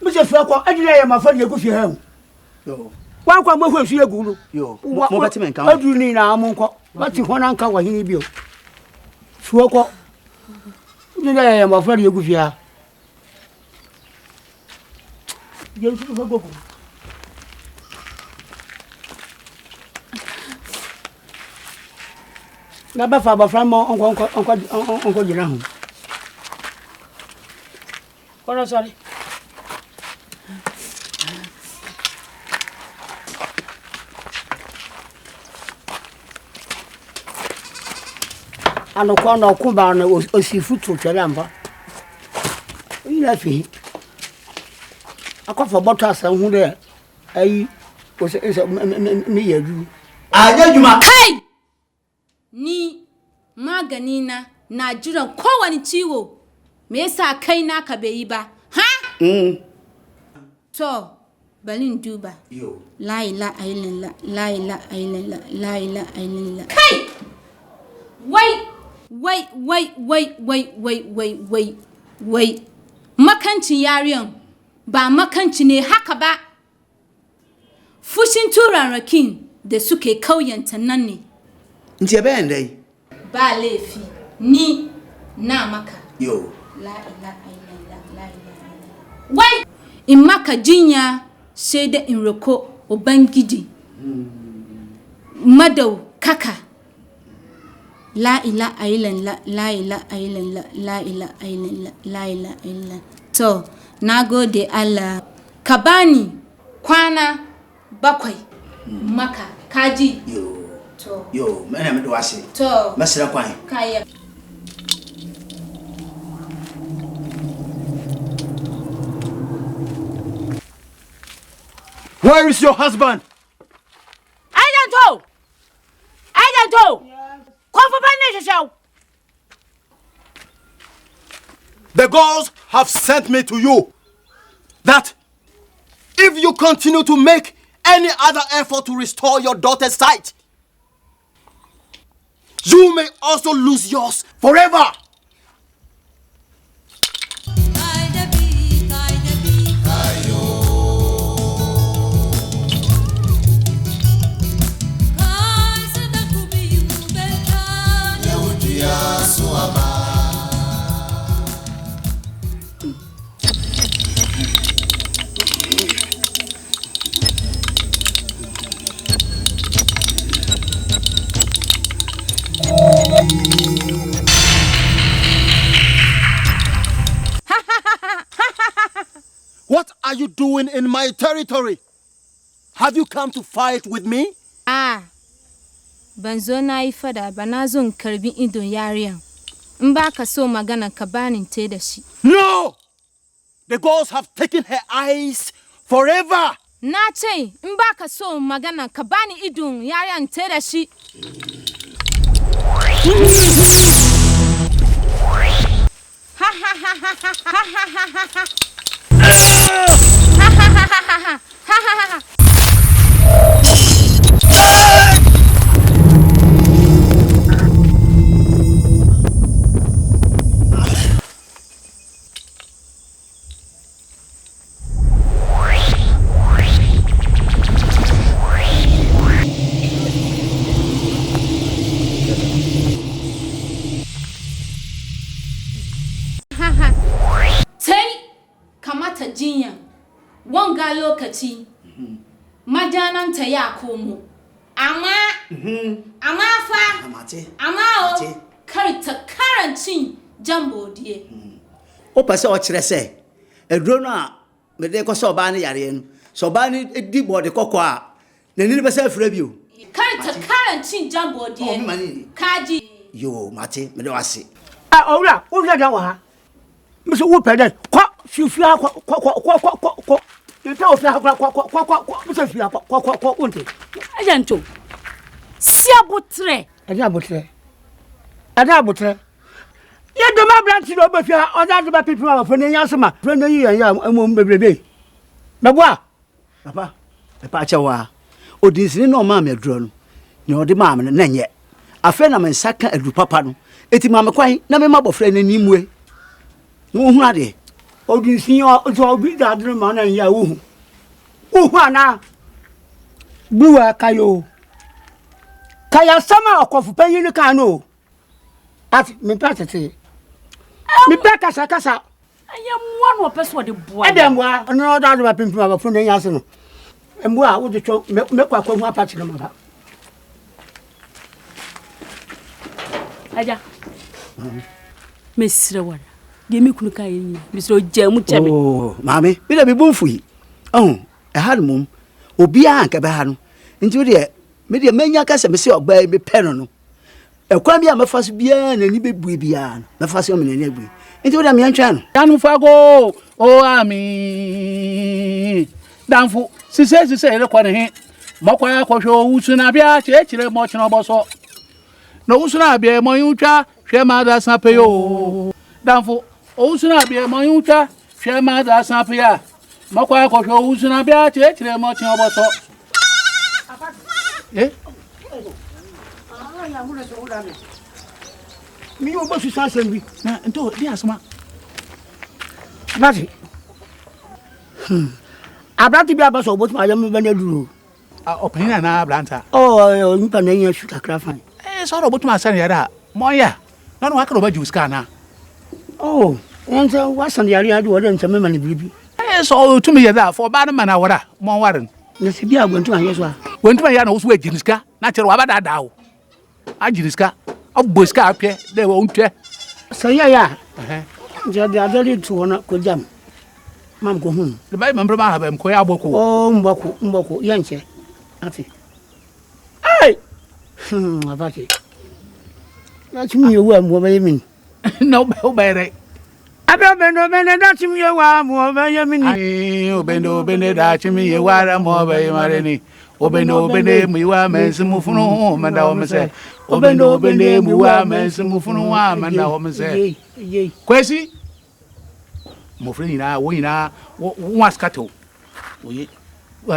Mr. Flacco, I didn't my friend, you go for him. One come with you, Guru. You, what do you need now, Monco? What you want uncle when he built? Flacco, did I am afraid you go here? You go. Naba fa from Uncle Jina. Oh, sorry. I no corner Kuba or seafood to Charamba. You left me. I call for butters and who there. I was me.
I know you, my
hey! Ni maganina na jiran kowani ciwo me yasa kai naka bai yi ba ha to balin duba yo la ilaha illallah la ilaha illallah la ilaha illallah kai wai makancin yariyan ba makanci ne haka ba fushin turarrakin da suke kauyanta nan ne
nti ebe ndai
ba lefi ni na maka
yo
la ilaha illallah la ilaha illallah wai in maka jinya sai da in roko ubangiji madau kaka la ilaha illallah la ilaha illallah la ilaha illallah la ilaha illallah to nagode Allah ka bani kwana bakwai maka kaji
yo, man, I'm doing it.
To,
Master Quine.
Kaya.
Where is your husband?
I don't know. Come for my nation.
The gods have sent me to you. That if you continue to make any other effort to restore your daughter's sight, you may also lose yours forever. What are you doing in my territory? Have you come to fight with me?
Banzo na yi fada ba na zo karbi idon yariyan. In ba ka so magana ka banin te da shi.
No! The gods have taken her eyes forever.
Na ce in ba ka so magana ka bani idon yariyan te da shi. Jinya wanga lokaci majananta ya komo amma fa amma kar ta karancin jambodie
o pese o kire se eduro no a me de ko so ba ne yare no so ba ne di bode kokko a na ni be se afra bi o
kar ta karancin jambodie kaji
yo mate me de wase
owura wo da wa ha me so wo pede kwa fifia kwa nta o fia kwa me so fia kwa unte
ajanto si abotre
ada abotre ye do ma branch do be fia o da do ba pipi ma fo ne yansema fo ne yi ya amom bebrebe meboa
papa e pa chawa odinsini no ma me aduro no ne odi ma me na nye afa na me nsaka adu papa no eti ma me kwan na me mabofra na nimue no hu ade
Odin senior so be that man and ya who ana Bua kayo Kaya sama okofu penyi ni kano at me patete me beka kasa
ayam one person the boy
edemwa no that do pimpi ma fun den yase no emwa wo de twa me kwa hu apart no ma
aja mesre wara de me kunu kai ni mesre jamu chebe
oh mami bi da bi bonfu yi e ha mum obi a nka be ha no nti wo de me de manya ka se me se ogba me pe no e kwa bi a me faso bia na ni bebu bia me faso me na ni abu nti wo de me antwa no
danu fago o ami danfu sise ele kwa ne he mokwa akwhwo wusu na bia chechire mo chino boso no wusu na bia mo yutwa hwe ma da san pe yo danfu o wusu na bia mo yutwa hwe ma da san pe ya mokwa akwhwo wusu na bia chechire mo chino boso
mi yo bo su sanse bi
na nto di asma
mati abrati bi abaso bo tuma yam be na duro
opinion na abranta
oh npa na yin su kakra fan
so ro bo tuma san yara moya no no akro ba juice kana
oh enso wasan yari adu wode ntame mani bibi
so tumi yada for ba na mana wara mo warin
na se bi agwantu an yeso a
wontu ya na wo so agiriska na kire wa ba dada wo agiriska oboska apye de wo ntwe
saya ya jadi adali tuona ko jam mam ko hun
de bai mambre ma ha ba mko ya aboko
oh mboko yanche afi ai avaki na chimi yo wa mo ba yemin
no ba obere
abendo bende da chimi yo wa mo ba yemin
ai obendo bende da chimi ye wa ra mo ba yemare ni obendo bende mu wa mensimu funu manda o mese obendo bende mu wa mensimu funu wa manda o mese kwesi mo freni na wo ina wo askato oye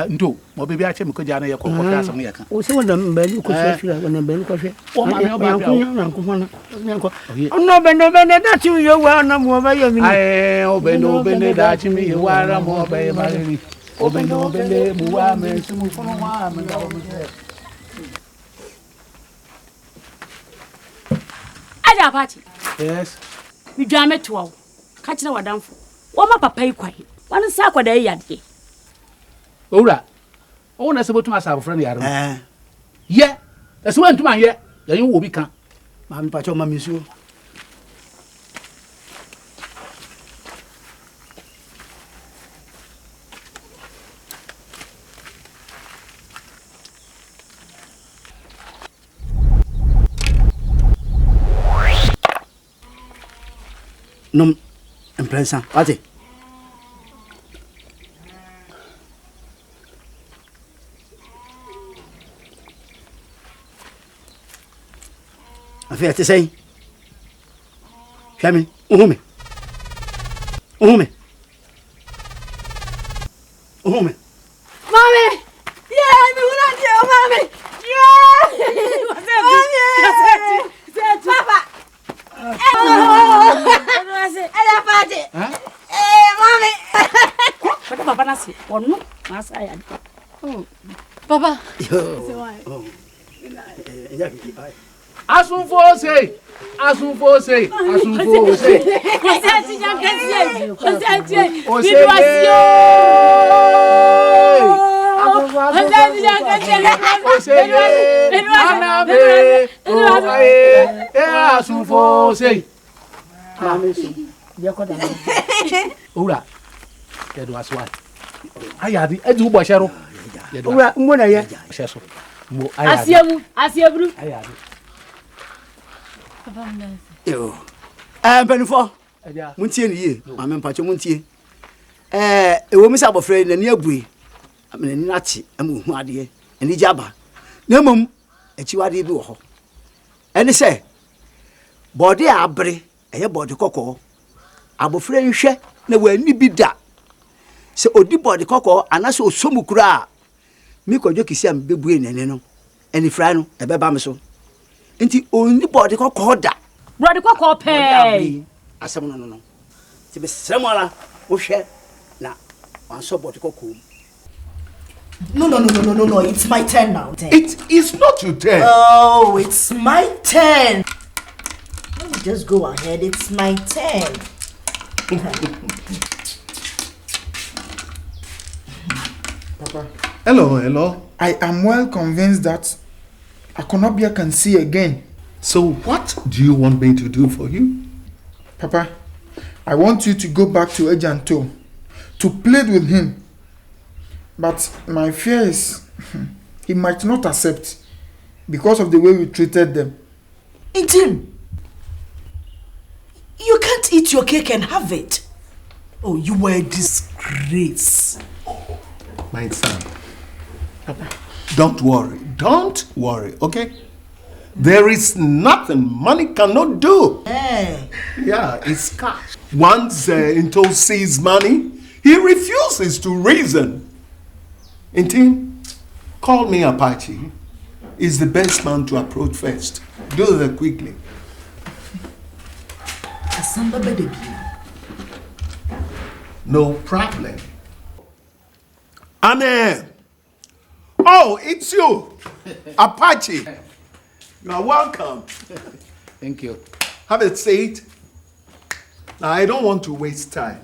ndo mo bebi a che me ko jana ye ko ko kasa mo yaka
o se wona mbeli ko se fira wona mbeli ko fe
o ma me o ba
na ko fana no bendo da chimi yo wa na mo ba yemin
ai obendo bende da chimi ye wa ra mo ba yemare ni obendo bende mu wa mensimu funu wa manda o mese
aja party
yes
mi dwame to wo ka kire wadanfo wo ma papa yi kwai wan sa kwada yi yade
owura o na se botuma sa abofra ne yare ye ese wan tuma ye yan wo bi kan
ma mi pa cho ma mi su nom imprensa ate afia te sei chame uhume
Mami! Yeah, me wanna do mami! Yeah! Papa! Ela pati! Mami!
Papa papa nasi onu masa ya
Papa!
Asunfo sei. Ora. Kedu aswa. Ayadi edu bo shero.
Ora mo na ye.
Sheso. Mo ayadi.
Asiebru.
Ayadi.
Yo. Penifo. Muntie ni ye. Ma me mpacho muntie. Ewo mi sa abofra na ni abui. Amena ni nachi amu hu ade. Ani jaba. Na mom achiwade bi wo ho. Eni se body abre eye body kokko. Abofra nhwe na wani bi da. Se odi body kokko anase osomu kura. Mi kodjo kisi am bebue nene no. Eni fra no ebeba me so. Nti oni body kokko da.
Brother kokko pe.
Asem no. Ti be sremola. Oshe na one support ko.
No. It's my turn now.
It is not your turn.
Oh, it's my turn. Let me just go ahead. It's my turn.
Papa.
Hello.
I am well convinced that Aonobia can see again.
So what do you want me to do for you?
Papa, I want you to go back to Ejanto to plead with him. But my fear is he might not accept because of the way we treated them.
Intim, you can't eat your cake and have it. Oh, you were a disgrace.
My son, Papa, don't worry, okay? There is nothing money cannot do.
Hey.
Yeah, it's cash. Once Into sees money, he refuses to reason. Intim, call me Apache. He's the best man to approach first. Do that quickly. No problem. Anne! Oh, it's you! Apache! You are welcome.
Thank you.
Have a seat. Now, I don't want to waste time.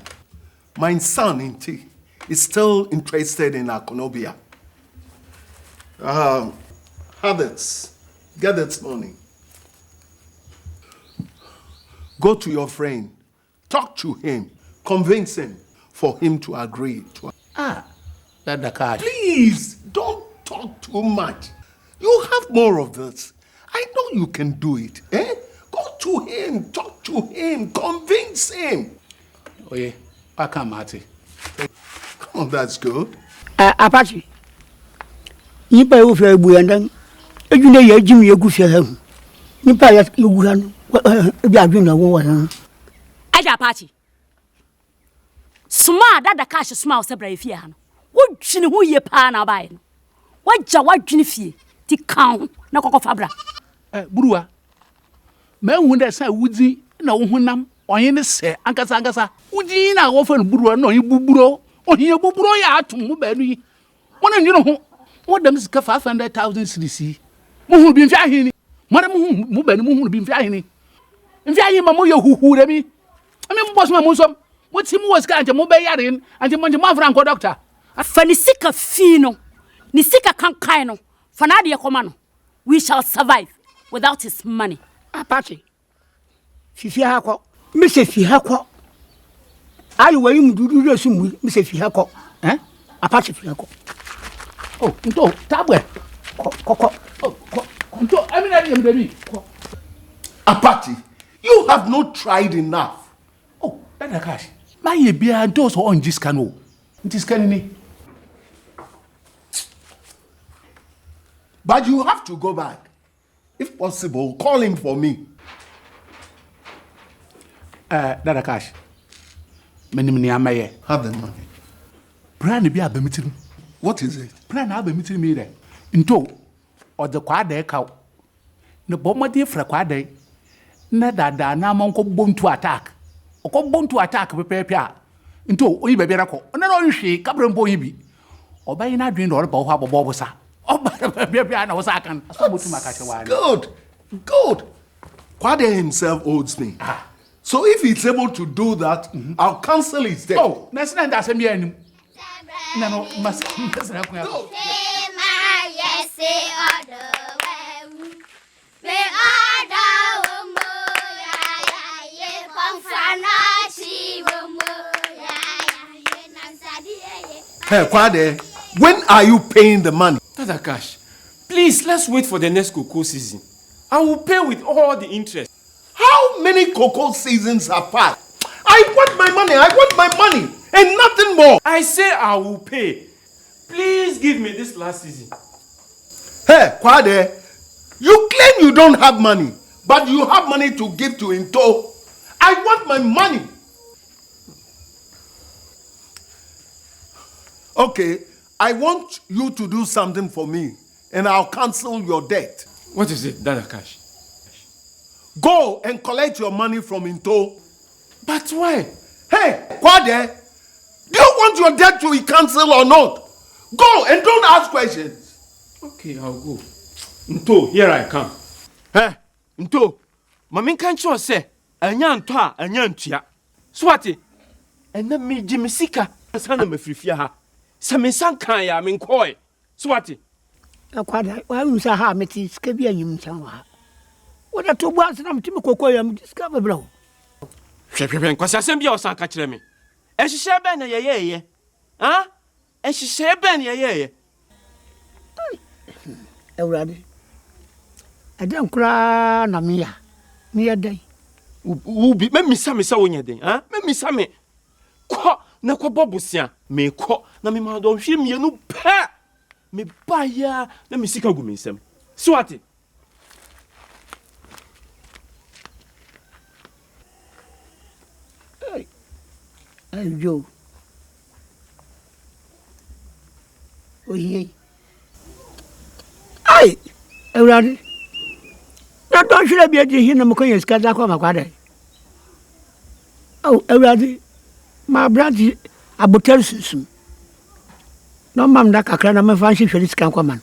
My son, Inti, is still interested in Aonobia. Have it. Get it money. Go to your friend. Talk to him. Convince him for him to agree.
That's the card.
Please, don't talk too much. You have more of this. I know you can do it. Eh? Go to him. Talk to him. Convince him.
Oh, yeah. I can't, Marty.
Oh, that's good.
Apache. Nipa yo fe bu yandan. Ejune ye jim ye gu fe ha. Nipa ya gu han. E bi adwun na wo wa.
Aja Apache. Suma dada cash suma o sebra efie ha no. Wo dwine ho ye pa na ba ye no. Waja wadwine fie ti kan na kokko fabra.
Buruwa. Me hu de sa wudi na wo hunam onye ne se ankasa. Wudi na wo fa no buruwa na onye buburo. Onye buburo ya atum mo ba nu yi. Wona nwino ho. Wo dam sika 500,000 cedis. Mo hu bi mfi ahini. Mara mo hu mo ba ni mo hu bi mfi ahini. Mfi ahini ma mo ye huhu re mi. Ame mo boss ma mo nsom. Wo ti mo was ka ante mo be yare ante mo franco doctor.
Afani sika fi no. Ni sika kan no. Fana de koma no. We shall survive without his money.
Apache. Fifi ha ko. Me se fi ha ko. Ayi wa yim dudu resu mu. Me se fi ha ko. Apache fi ha ko.
Oh, nto tabwe. Koko. Nto amina di mdebi.
Apache, you have not tried enough.
Oh, that's the cash. My ye bia nto so on jiskano. Ntiskani ni.
But you have to go back. If possible, call him for me.
Dada Cash. Menim ni amaye.
Have the money.
Plan bi abamitim.
What is it?
Plan abamitim mi de. Nto o de kwa de ka. Ne bomade fra kwa de. Na dada na manko bontu attack. Okọ bontu attack pepepe a. Nto oyi be bia ko. Na no nhwe kabrembo yi bi. Obayi na adwen do o ba ho abobo sa.
Good. Kwade himself owes me. So if he's able to do that, I'll cancel his debt.
Oh, that's not that same year. No, must
No.
Hey, Kwade, when are you paying the money?
Tata Cash, please, let's wait for the next cocoa season. I will pay with all the interest.
How many cocoa seasons have passed? I want my money, and nothing more.
I say I will pay. Please give me this last season.
Hey, Kwade, you claim you don't have money, but you have money to give to Into. I want my money. Okay, I want you to do something for me, and I'll cancel your debt.
What is it, Dada Cash?
Go and collect your money from Into.
But why?
Hey, Kwade, Do you want your death to be cancelled or not? Go and don't ask questions.
Okay, I'll go. Nto, here I come. Hey, Nto, mami can't show say, anya ntoa, anya ntua. Swati, and then me Jimmy Sika, sana me frifia ha. Sa me san kan ya me nkoi. Swati.
Akwada, wa unsa ha meti skabi anyum chanwa. Wada to bua sana mtimi kokoi am discover bro.
Hwehwehwe kwasi asem bia osan ka kire me. Ehihye ben na yeyeye. Ha? Ehihye ben yeyeye.
Ewrade. Adan kura na miya. Miya dai.
Ubi me misa wonya den. Ha? Me misa me. Ko na ko bobusia. Me ko na me ma do hwe mienu pa. Me ba ya na me sika gu me nsam. Swati.
Hey Joe. Oye. Ai, Ewrade. Na don hwere bia di hin na mo kan sika za kwa makwada. Oh, Ewrade. Ma brandi abotel susum. No mam da kakra na me fa hwehwe sika kwa man.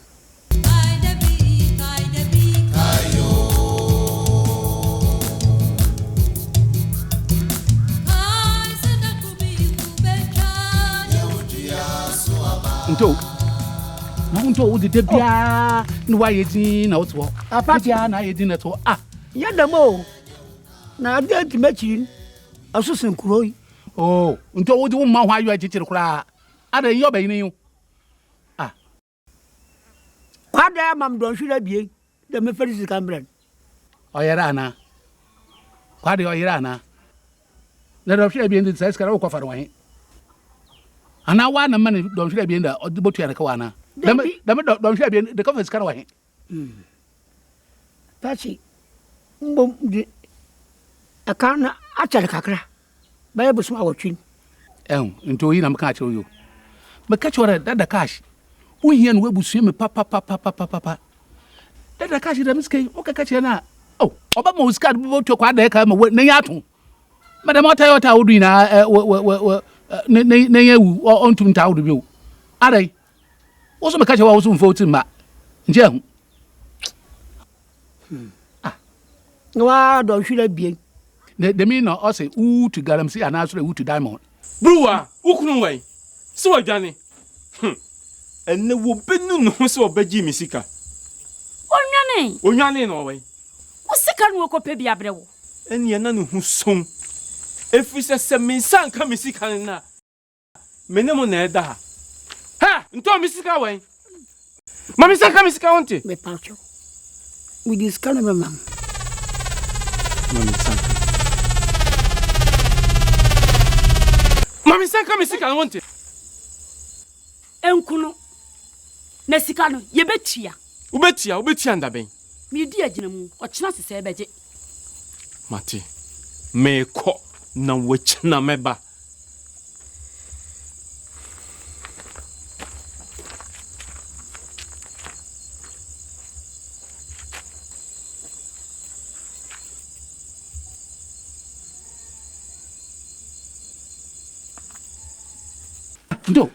Nto wo de bia no wa yedin na wo to apatia na yedin na to
yadamo na ade timachi asusun kuroi
nto wo de wo ma ho ayo achichire kura ada yo ba yin yo
kwada mam don hwira bie de me ferisi kambran
oyera na kwada oyera na na do hwira bie ndi sai skara wo kwafara wahin ana wa na mane don hwira bie nda odibotu ya ka wana dam don hwira bie de ka skara wahin
Pachi mbom di akana achare kakra baye busuma wotwin
nto yi na mka achiro yo meka chora dada cash wo hia no abusu me papa dada cash da miske o kaka che na oba mo uska do to kwa da ka ma na ya to madam ota wodu na na ya wu ontum ta wodu bi adai wo so meka che wa wo so mfo timba nje hu
wa don hwira bie
de me no o say u to galamsi ana so u to diamond
Bruwa, ukunu wai. So adwane. Enne wo benu no so obaji mi sika. Onwane no wai.
Wo sika no ko pe bia brewo.
Enne na no hu son. Efi se me san ka mi sika na. Menemo na eda ha. Ha, nto mi sika wai. Ma mi san ka mi sika wonte.
Me pacho. We discuss no mam.
Mami san. Mami san ka mi sika wonte.
Enkuno. Na sika no ye betia.
Ubetia ndaben.
Mi di agina mu, o china sese ebeje.
Mate. Me ko na wechina meba.
Ndo.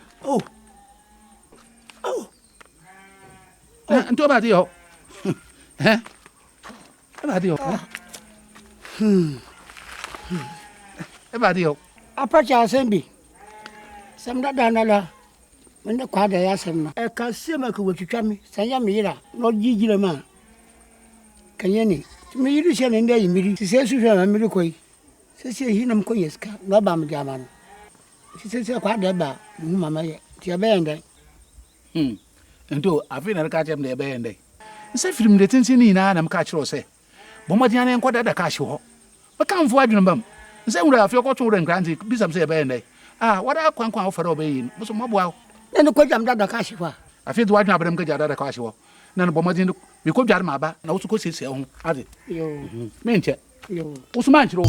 Ndo ba dio. Ba dio. Ba dio.
Apacha asembi. Samda danala. Mende kwada ya semna. E ka sema ko wetwitwa me. Sanya me yira. No gigire ma. Kanyeni. Me yiri she ne nda yimiri. Sise suhwe ma miri koi. Sise hinam ko yeska. No ba me jama no. Sise kwada ba. Mama ye. Ti abende.
Ndo afi na ka chem na ebe ende. Nse film de tintin ni na mka kire o se. Bomadi na enkoda da ka hye ho. Maka mfu adwene bam. Nse nwura afi ko to re nkranti bisam se ebe ende. Wada kwankwan ofere obeyi. Muso mabua.
Na no ko jam da ka hye ho.
Afi do adwene abram ka jada da ka hye ho. Na no bomadi bi ko dware ma ba na wo ko sese ho. Ade.
Yo.
Me nche.
Yo.
Usman chiro.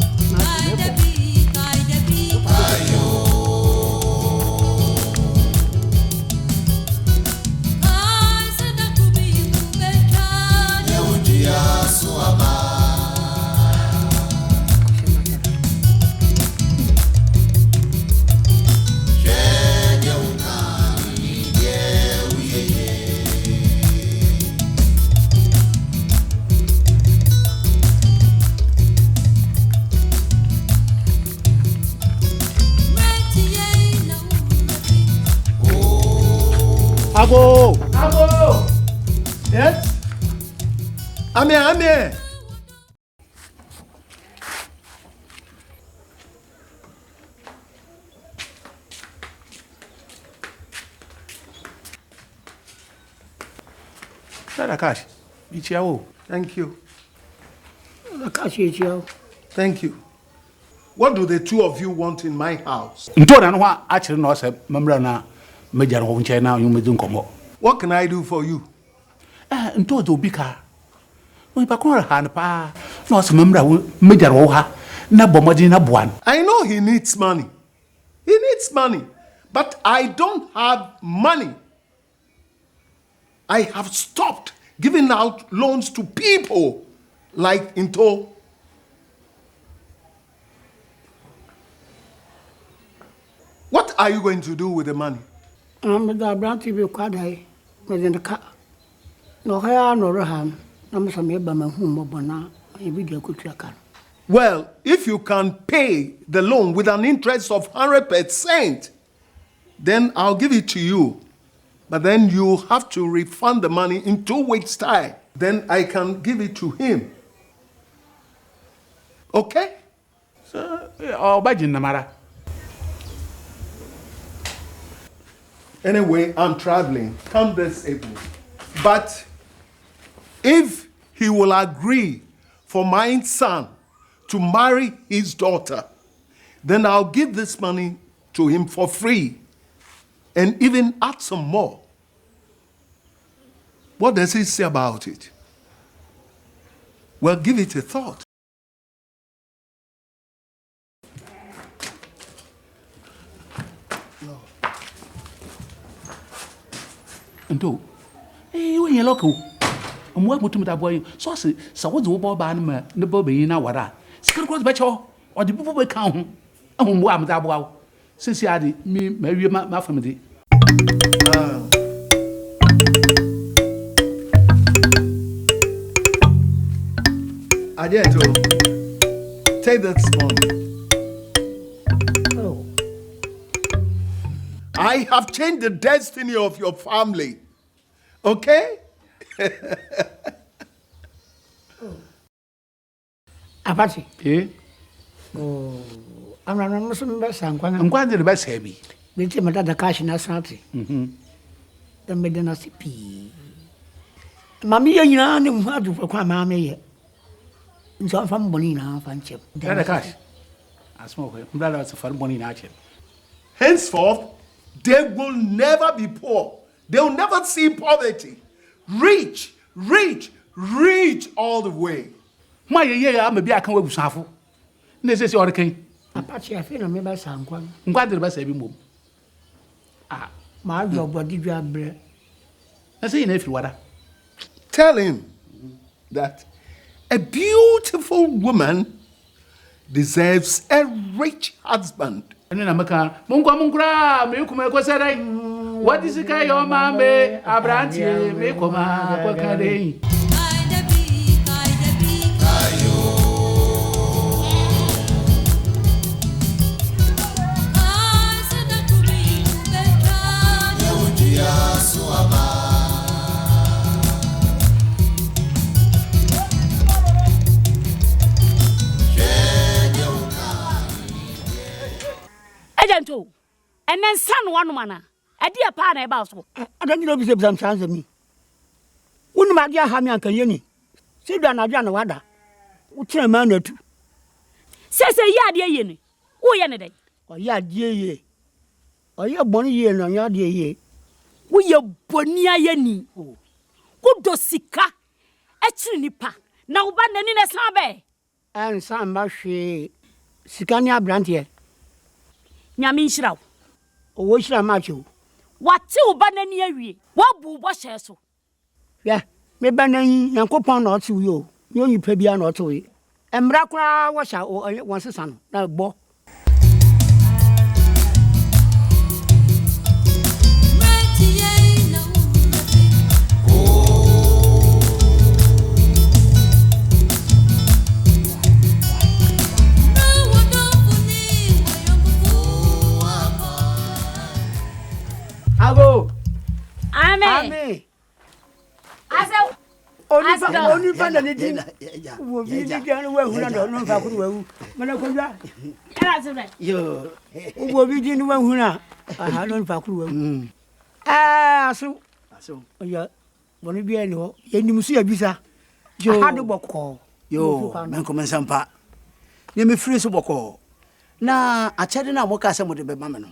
Ago!
Yes? I'm here.
Cash.
Thank you.
Cash,
Thank you. What do the two of you want in my house? What can I do for you?
I
know he needs money. He needs money. But I don't have money. I have stopped giving out loans to people like Into. What are you going to do with the money?
I'm the brand TV quad within the car. No hair, no raham. I'm some Yabama whom Mobana, a video could track.
Well, if you can pay the loan with an interest of 100%, then I'll give it to you. But then you have to refund the money in 2 weeks' time. Then I can give it to him. Okay?
So, Namara.
Anyway, I'm traveling. Come this evening. But if he will agree for my son to marry his daughter, then I'll give this money to him for free and even add some more. What does he say about it? Well, give it a thought.
Ndo when you look and what would that boy so say so what's the ball ban the bobby na wara secret cross becho or the people count and what am that wow since you had me marry my family.
Adeto, take that money.
Oh.
I have changed the destiny of your family. Okay?
Apache.
Eh?
Oh, I'm not some best. I'm
going to the best heavy.
They tell me that the cash in a sanity. The medina CP. Mammy, you know, how to for mammy. So from Bonina, Fanchip.
The cash. I smoke it. That was a fun money in action.
Henceforth, they will never be poor. They will never see poverty. Rich all the way.
My yeah, maybe I can work with Safu. This your king.
Apache, I feel I'm about some one.
I'm glad the best every move.
Ah, my job, what did you have bread?
I say, if you water.
Tell him that a beautiful woman deserves a rich husband.
And then I'm a car. Mungra, Milkuma said, what is the guy your mamma? Abranti, Milkoma, what can they?
Agento, and then son one manner. A dear partner about so.
I don't know if some chance of me. Wouldn't my dear Hammy and Kayeni? Sit down, Adriana Wada. What's a man or two?
Says a yard dear Yenny. Oh, Yanny.
Or yard dear ye. Or your bonny year on your dear ye.
We your bonia Yenny. Good dosika. A chinipa. Now, but then in a sabe.
And some mashy. Sicania Brantier.
Yamin Shrow.
Oh, what shall I match you?
What two banana? What boo was so?
Yeah, me banana, Uncle Pond or to you. You pay be or to it. And Brakra was out once a son. Now, bo.
I Mame. Asa.
Only fan and it will be the general who don't know who. Manakoja. Yo. Who will be the one who I had on Faku. Ah, so. Yeah. One be any ho. You see a visa. You had a boko.
Yo, Mancoman Sampa. You me free so boko. Na a chadina moka some of the mamano.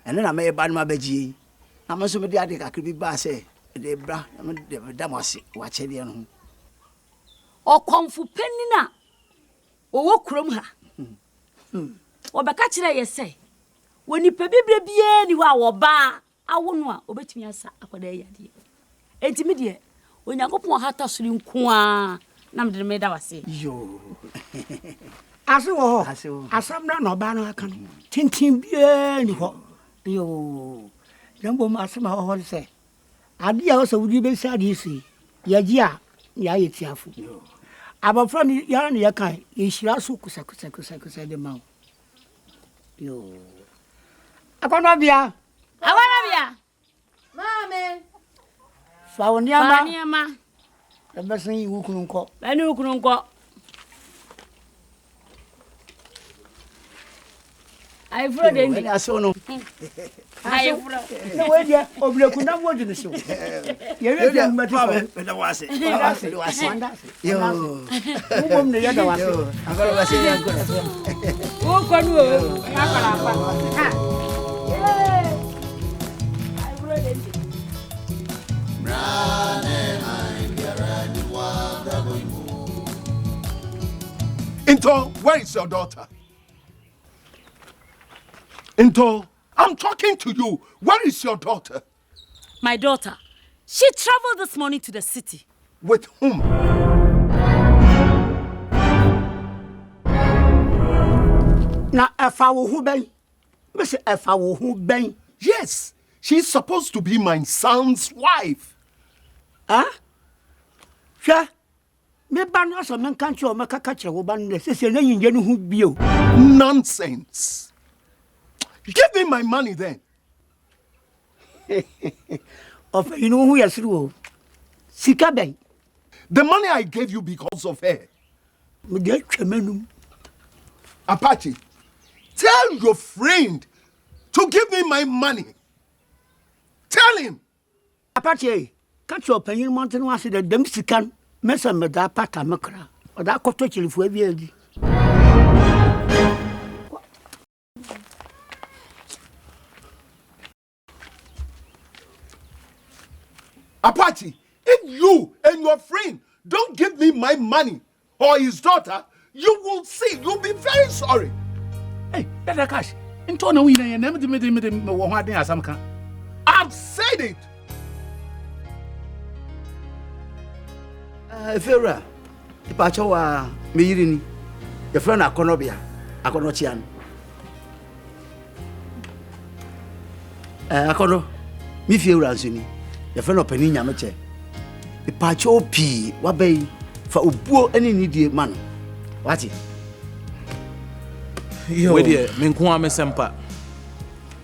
And then I may ban my beji. I must be the attic I could be basse. The bra, the damasi, watch it on.
O komfu penina. O wo krom ha. O beka kire ye say. Woni pe bibre bia ni wa wo ba awono a obetumi asa akoda yade. Enti me de Onyankopon hata suri nko a na me de me da wase.
Yo.
Aso wo. Asam na no ba no aka no. Tintin bia ni ho. Yo. Jambo ma asema ho se. Ade a wo wudi be sa de si. Yaji a ya yetiafo. Yo. Abafra ni ya na ya kan ye hira so kusa de ma. Yo. Aonobia.
Mame.
Fawoniama. Ebesin yi wukunu nko.
Bani wukunu nko. Ai fro de ndi.
Aso no.
Ai fro.
No we dia obleku na wodi no so. Ye we dia mbati ko.
Me da wase.
Yo. Mo ne ya da wase.
Agora wase ya ko.
O ko nu o. Akara pa. Ha. Ai fro de ndi.
Into, where is your daughter? Into, I'm talking to you. Where is your daughter?
My daughter. She traveled this morning to the city.
With whom?
Na efa wo hu ben. Me say efa wo hu ben.
Yes, she's supposed to be my son's wife.
Huh? Sure. Me ban no so men kan che o makaka kire wo ban no se na yinje no hu bio.
Nonsense. Give me my money then.
Of you know who you through. Sika ben.
The money I gave you because of her.
Me dey twemenum.
Apache, tell your friend to give me my money. Tell him.
Apache, catch your penny mountain was the dem sikan. Mesa me da pata makra. O da koto chilifu ebi.
Apache, if you and your friend don't give me my money or his daughter, you will see. You'll be very sorry.
Hey, better cash. Into no win and never me what they are some can.
I've said it.
Fera, the pacho me yirini. Your friend Aonobia, Akonochian. Akono, me feel ransuni. Your friend opening yamache. The pacho P, what bay for ubuo any needy man. What it?
We dear, Minqua Messampa.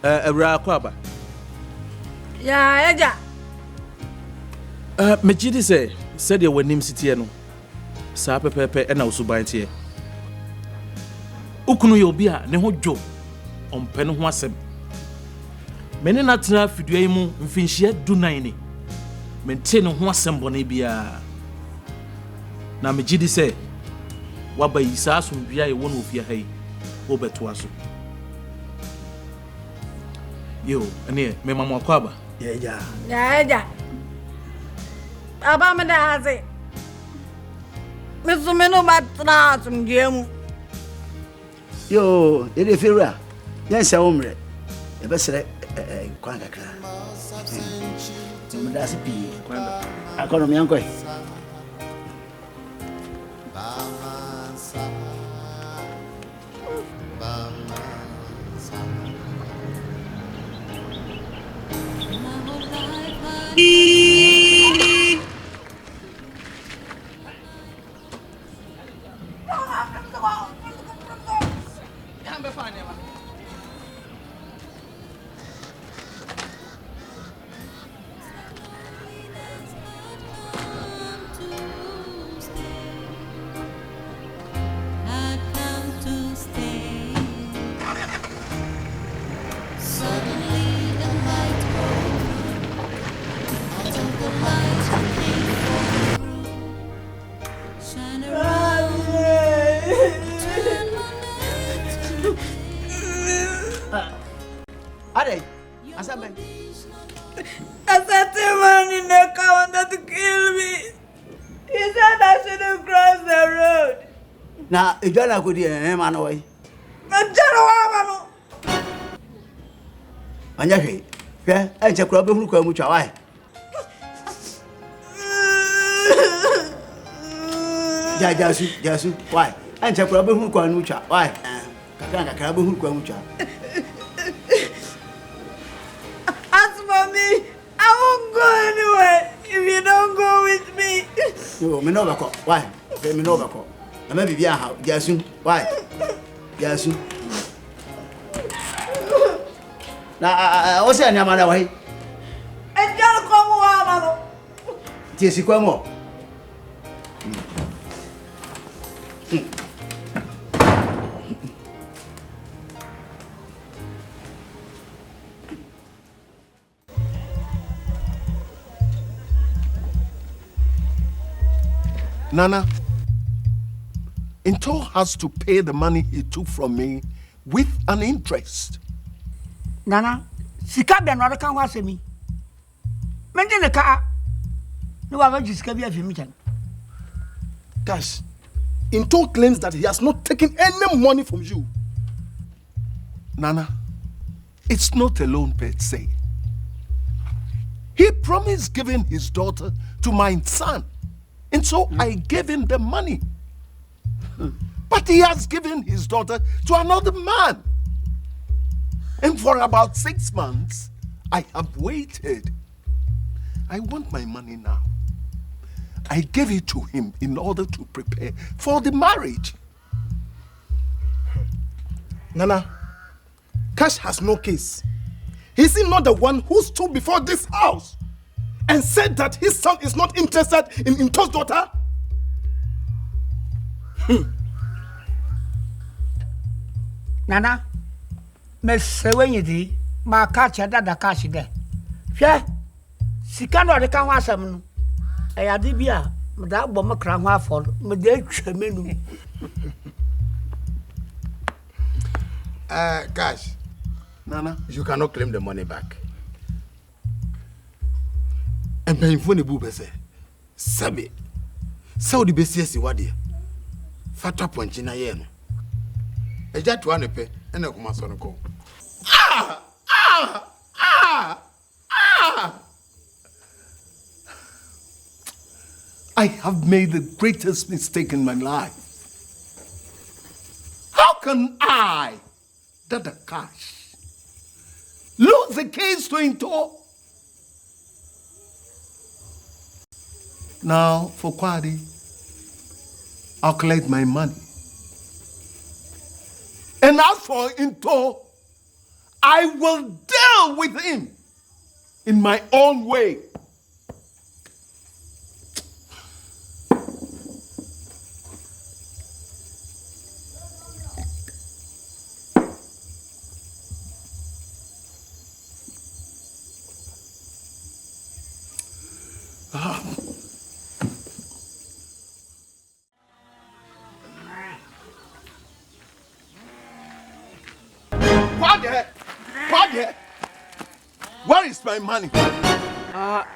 A rare quabba.
Ya, Eja.
Mejidi say, said you were named Sitiano. Sapa Pepe and also by here. Ukunu Yobia, Neho Joe, on Penwasem. Many natina Fiduemu, Finchia Dunaini. Maintain Wasem Bonibia. Na Mejidi say, what by Isas will be a one of your hay, over to us. You, and here, Mamma Quaba.
Yeah.
Ya, Eja. Abamada has it. Mr. Meno Matra from Jim.
Yo, it is Fera. Yes, I am ready. The best quanga. That's a pea. I call him Uncle. Asabe.
I said the man in the car wanted to kill me. He said I shouldn't cross the road.
Now, if you're not good here, man, away. Anyahe, yeah, I check rubber who come with your eye. Jasu, why? I check rubber who come with your why? Kakana Krabu who come with your.
As for me, I won't go anywhere if you don't go with me.
No, me no back. Why? Me no back. I may be how. Jasu, why? Jasu. Na o se ani amana wa hi.
E jalo ko mu wa mama.
Ti si kwa mo.
Nana, Into has to pay the money he took from me with an interest.
Nana, sika be no kan wa semi. Mende ne ka. No wa just ka bi afimi chan.
Gosh, Into claims that he has not taken any money from you.
Nana, it's not a loan per se. He promised giving his daughter to my son. And so I gave him the money. But he has given his daughter to another man. And for about 6 months, I have waited. I want my money now. I gave it to him in order to prepare for the marriage.
Nana, Cash has no case. Is he not the one who stood before this house and said that his son is not interested in Into's daughter?
Nana, me sewenyi di ma ka che dada cash de. Hwe sika no de kan ho asem no. E ya de bia me da gbo me kra ho afọ me de twa menu.
Cash.
Nana,
you cannot claim the money back. And paying for the boob, say, Sabi, Saudi BCS, what dear? Fat up on China yen. A jet one pay and a commerce on a call.
I have made the greatest mistake in my life. How can I, Dada Cash, lose the case to Into? Now, for Kwadi, I'll collect my money. And as for Into, I will deal with him in my own way. Where is my money?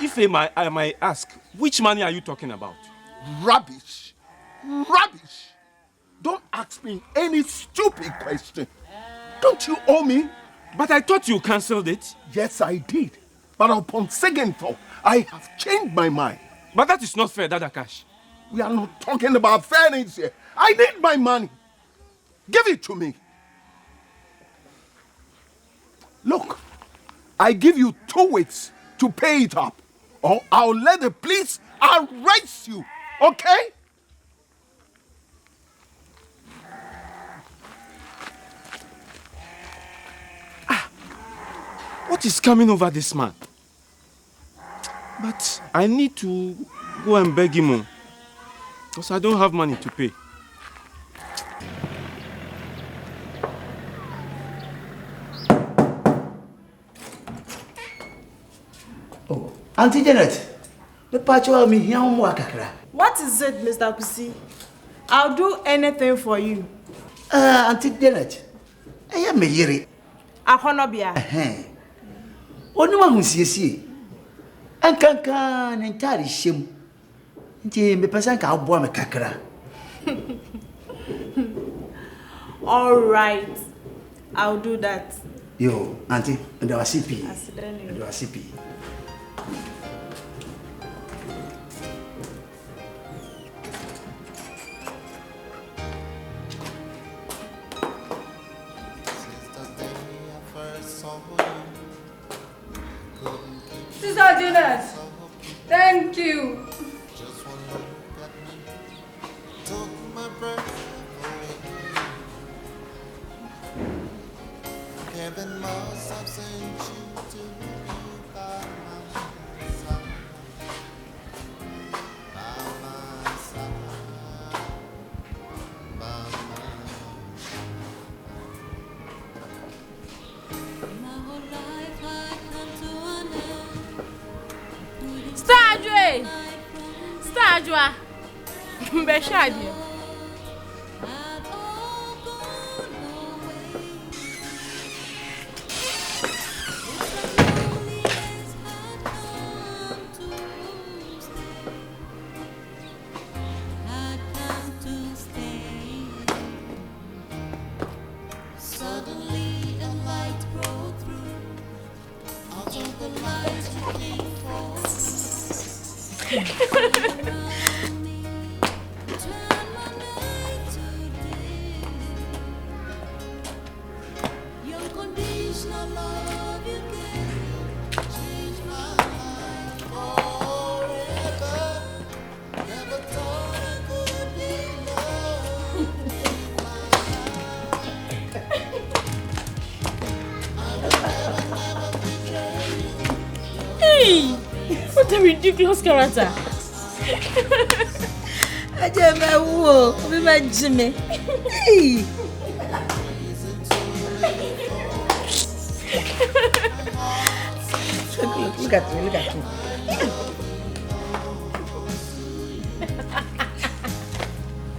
If I might ask, which money are you talking about?
Rubbish. Rubbish. Don't ask me any stupid question. Don't you owe me?
But I thought you cancelled it.
Yes, I did. But upon second thought, I have changed my mind.
But that is not fair, Dada Cash.
We are not talking about fairness here. I need my money. Give it to me. Look, I give you 2 weeks to pay it up, or I'll let the police arrest you, okay?
What is coming over this man? But I need to go and beg him, because I don't have money to pay.
Oh, Auntie Janet, the patch of me here on Wakakra.
What is it, Mr. Kusi? I'll do anything for you.
Auntie Janet, I am a yeri.
Aonobia.
Onuma hu siesie. Ankanka ne ntare hyem. Nti me pesa nka aboa me kakra.
All right. I'll do that.
Yo, auntie, and our CP.
And
our CP.
Sister Jonas, thank you.
Stajwa. Mbeshadi. What a ridiculous character.
I just met Jimmy. Hey. Look at me, look at me.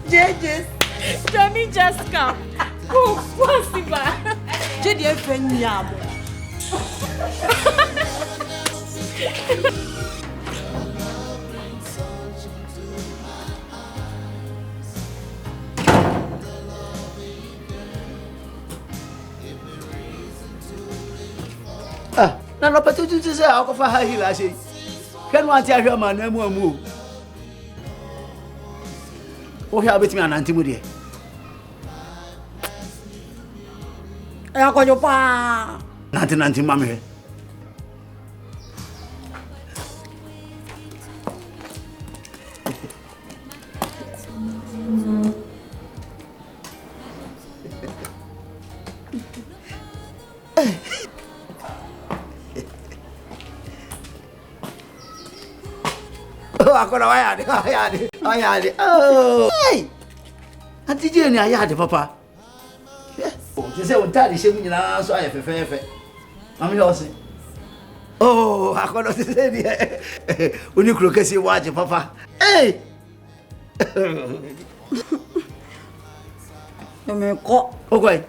Judges.
Johnny just come. Oh, possible.
Jedi e friend yam.
Na no patu tu say akofa ha hila sei. Kan wa ti ahwe ma na mu amu. O hia betimi ananti mu de.
E akojo pa.
Nanti mama he. Akona wayade. Oh. Hey. Auntie Jenny ayade papa. Oh, you say on tadi shemu nyina so ayefefefe. Mami ho se. Oh, akona se dey. Uni kro kesi waje papa. Hey.
Me ko.
Okwai.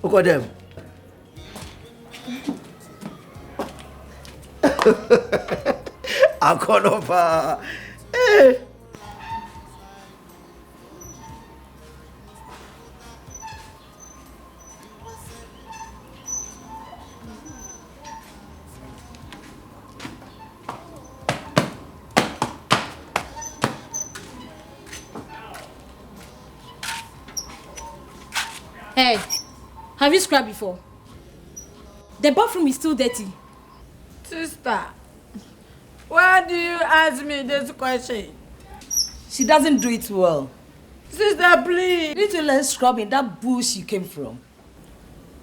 Okodem. Akonopa. Hey.
Hey, have you scrubbed before? The bathroom is still dirty.
Sister, why do you ask me this question?
She doesn't do it well.
Sister, please.
You need to learn scrubbing that bush you came from.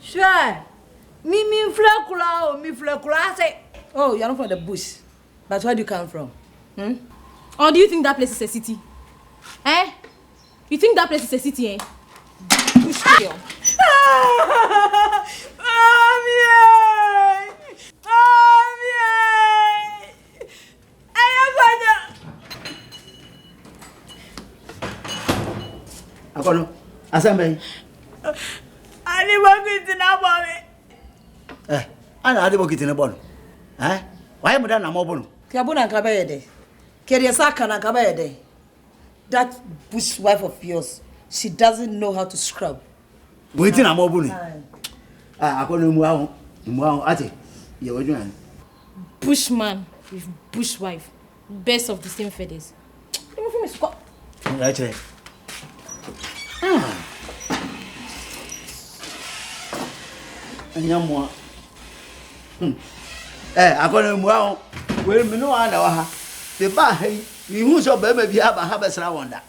Sure. Me flekula say.
Oh, you're not from the bush. But where do you come from?
Or do you think that place is a city? Eh? You think that place is a city, eh? Bush girl.
Akono, asambe.
Ali wangu itina bawe.
Ana ade bokiti ne bon. Why am I na mo bon?
Kiabuna kabayede. Keriasaka na kabayede. That bush wife of yours, she doesn't know how to scrub.
Waiting na mo bon. Akonu mu ahun ate. Ye wadwan.
Bushman with bushwife. Best of the same feathers.
Right. Anyamwa. Akonu mu ahun. We me no ana wa ha. The ba hai, mi hu so ba ma bi aba ha besra wonda.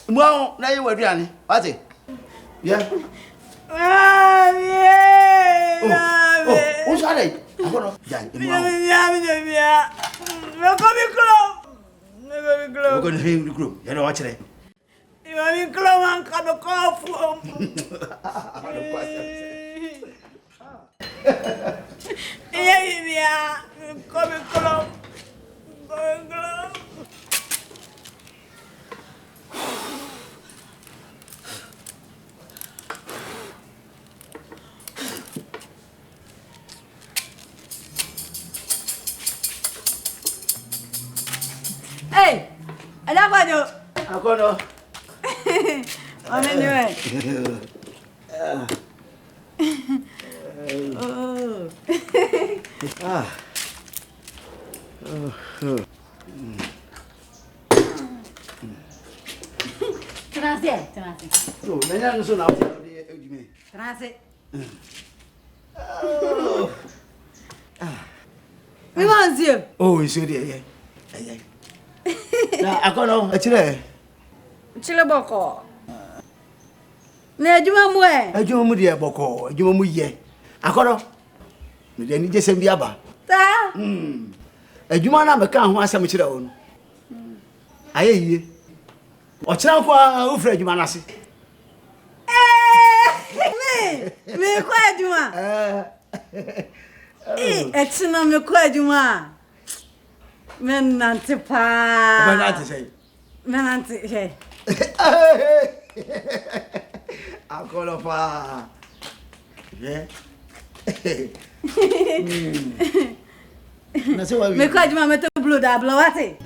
Mu ahun na ye wadwan. Ate. Yeah. Who's that? I'm going to die. We're going to hear the group. You know what's it?
You're going to come off. Yeah, coming close.
Hey, I don't want you.
I'm going to.
I'm anyway.
Transe.
No, me na so na o di me.
Transe.
We want you.
Oh, you see there. Na akono achire.
Chile boko. Na adwuma mu e.
Adwuma mu de boko, adwuma mu ye. Akono. Me de ni jesem bi aba.
Ta.
Adwuma na me ka ho asem chire wo no. Aye yie. O chira ko ofra adwuma na se.
Me kwa adwuma. Etina me kwa adwuma. Men nante pa.
Men nante say.
Men nante hey.
Akono pa. Yeah. Na se wa wi.
Me kwa adwuma me to blow da blow ate.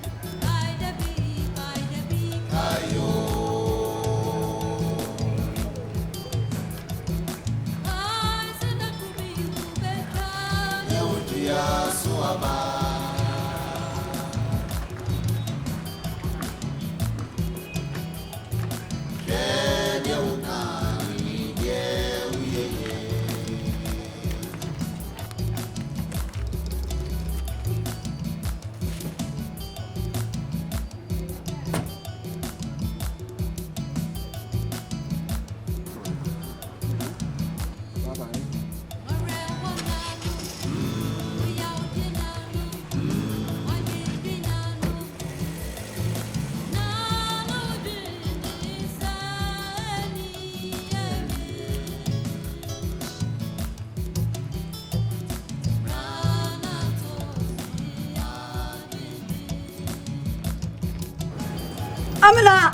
Amina,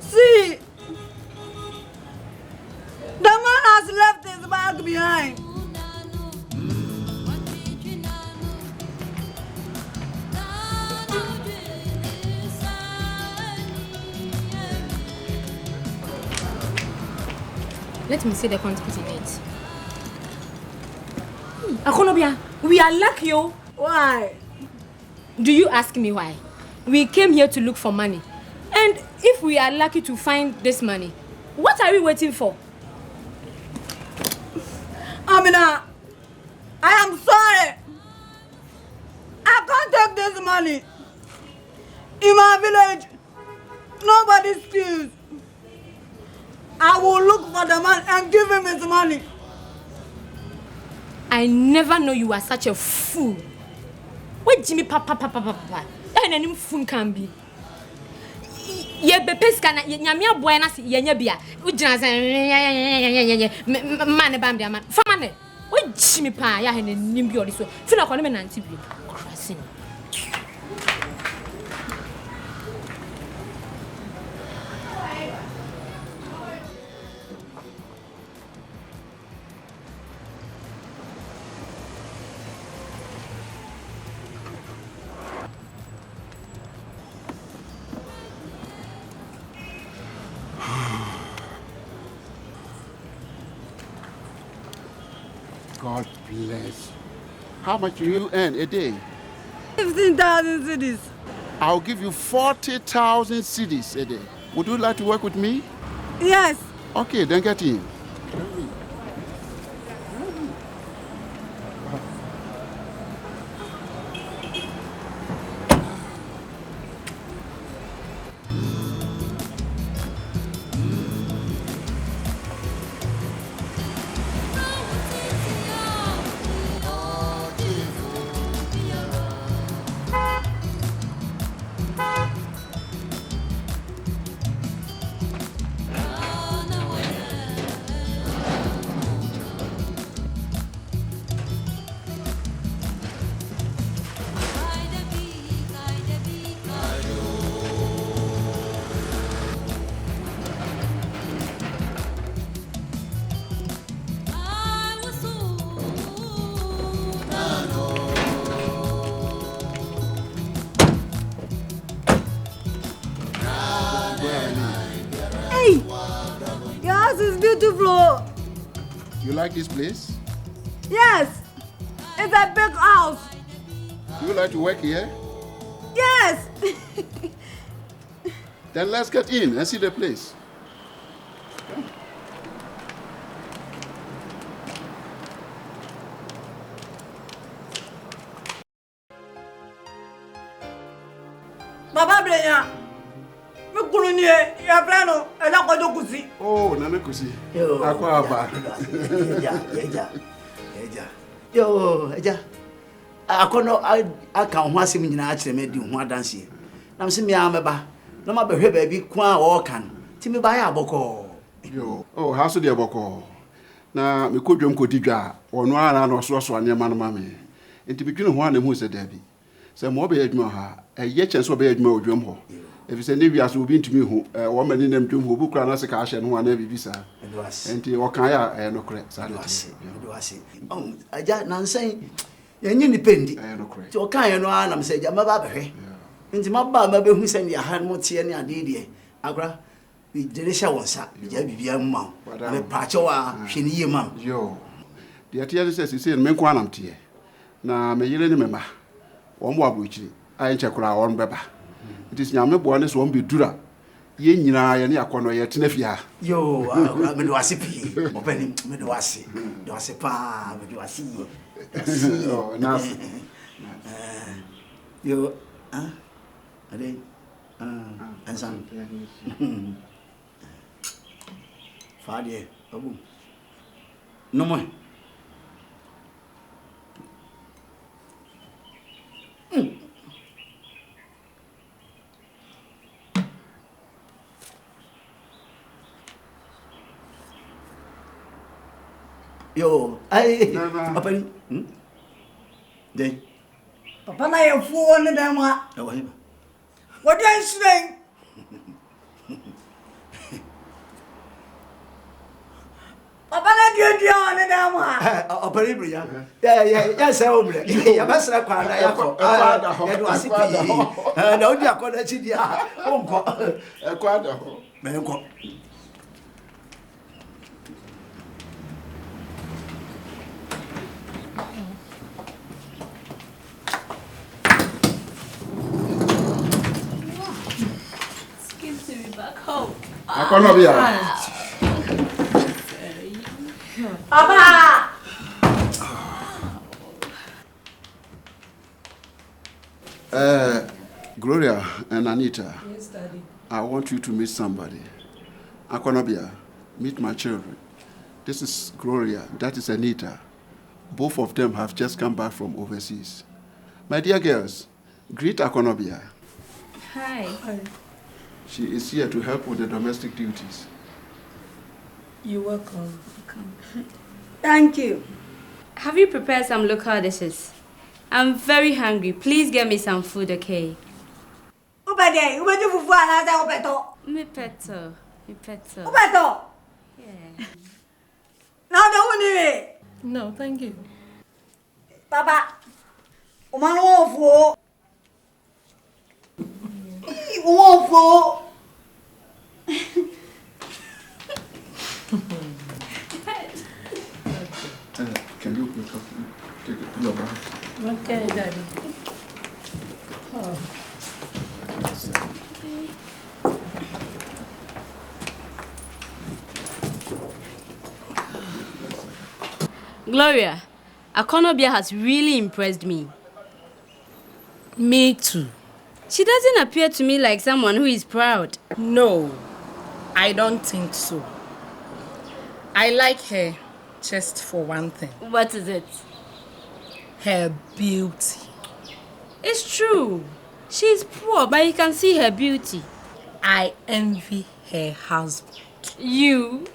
see, the man has left his bag behind.
Let me see the quantity in it.
Aonobia, we are lucky.
Why?
Do you ask me why? We came here to look for money. And if we are lucky to find this money, what are we waiting for?
Amina, I am sorry. I can't take this money. In my village, nobody steals. I will look for the man and give him his money.
I never know you are such a fool. What Jimmy papa. And any fool can be. Ye be peska na nyame aboy na se yenya bia ujina se man bam dia man famane o jimi pa ya he nim bi odi so fina ko ne me nanti bi krasin
bless you. How much do you earn a day?
15,000 cedis.
I'll give you 40,000 cedis a day. Would you like to work with me?
Yes.
Okay, then get in.
Hey! Your house is beautiful.
You like this place?
Yes. It's a big house.
Do you like to work here?
Yes.
Then let's get in and see the place.
Baba Blenya. Me kuluni ya plano ela kwa dokusi.
Oh, nana kusi.
Yo.
Akwa aba.
Yo, eja. Akono aka ho asem nyina a kire me di ho adanse. Nam se me ameba. Na ma behwe ba bi kwa o kan. Ti me ba ya aboko.
Yo. Oh, how so dey aboko. Na me kodwam kodi dwa. Ono ara na so anema no ma me. Enti bitwene ho ana hu se Dabi. Se mo be adwuma ha. Eye chenso be adwuma odwam ho. If you say ne wiase obi ntumi hu wo mani nam dwom ho bu kra na se ka ahye no ana bibisa. Enti wo kan ya no kre sa
Edwase. Aja nansan yenye ni pendi.
No kre.
Ti o kan ye no ana me se ja maba behwe. Enti maba ma be hu se ne ha no tie ne ade de. Agora bi deresha wonsa bi ja bibia mma. Me pache wa hwe ne yema.
Yo. De atia se se me kwa nam tie. Na me yire ne mema. Wo mo abuchiri. Ayi chekura won beba. It is nyame bo ne so on be dura. Ye nyina ye ne akono ye tena fia.
Yo, me do wase pi. Openi me do wase. Do wase pa, me do wase.
Oh, nice.
Yo, ade. Ansan. Fadie, babu. No more. Yo, apa ni? Dei.
Papa na ye fuo ne dan wa.
Ewa hiba.
What are you saying? Papa na dia ne dan wa.
Apa ni bro ya? Ya say o bre. Ya basra kwa na ya ko. Ya do asipi. Na odi akoda chi dia. O nko.
E kwa da ho.
Me nko.
Aonobia.
Papa.
Gloria and Anita.
Yes, Daddy.
I want you to meet somebody. Aonobia, meet my children. This is Gloria, that is Anita. Both of them have just come back from overseas. My dear girls, greet Aonobia.
Hi.
She is here to help with the domestic duties.
You're welcome.
Thank you.
Have you prepared some local dishes? I'm very hungry. Please get me some food, okay?
Ubade, ubade fufu anaza ubeto.
Me peto.
Ubeto.
Yeah.
Now don't worry.
No, thank you.
Papa, umano ofu. Ofu.
Can you pick up?
Your bag.
Okay, Daddy. Oh.
Gloria, Aonobia has really impressed me.
Me too.
She doesn't appear to me like someone who is proud.
No, I don't think so. I like her just for one thing.
What is it?
Her beauty.
It's true. She's poor, but you can see her beauty.
I envy her husband.
You?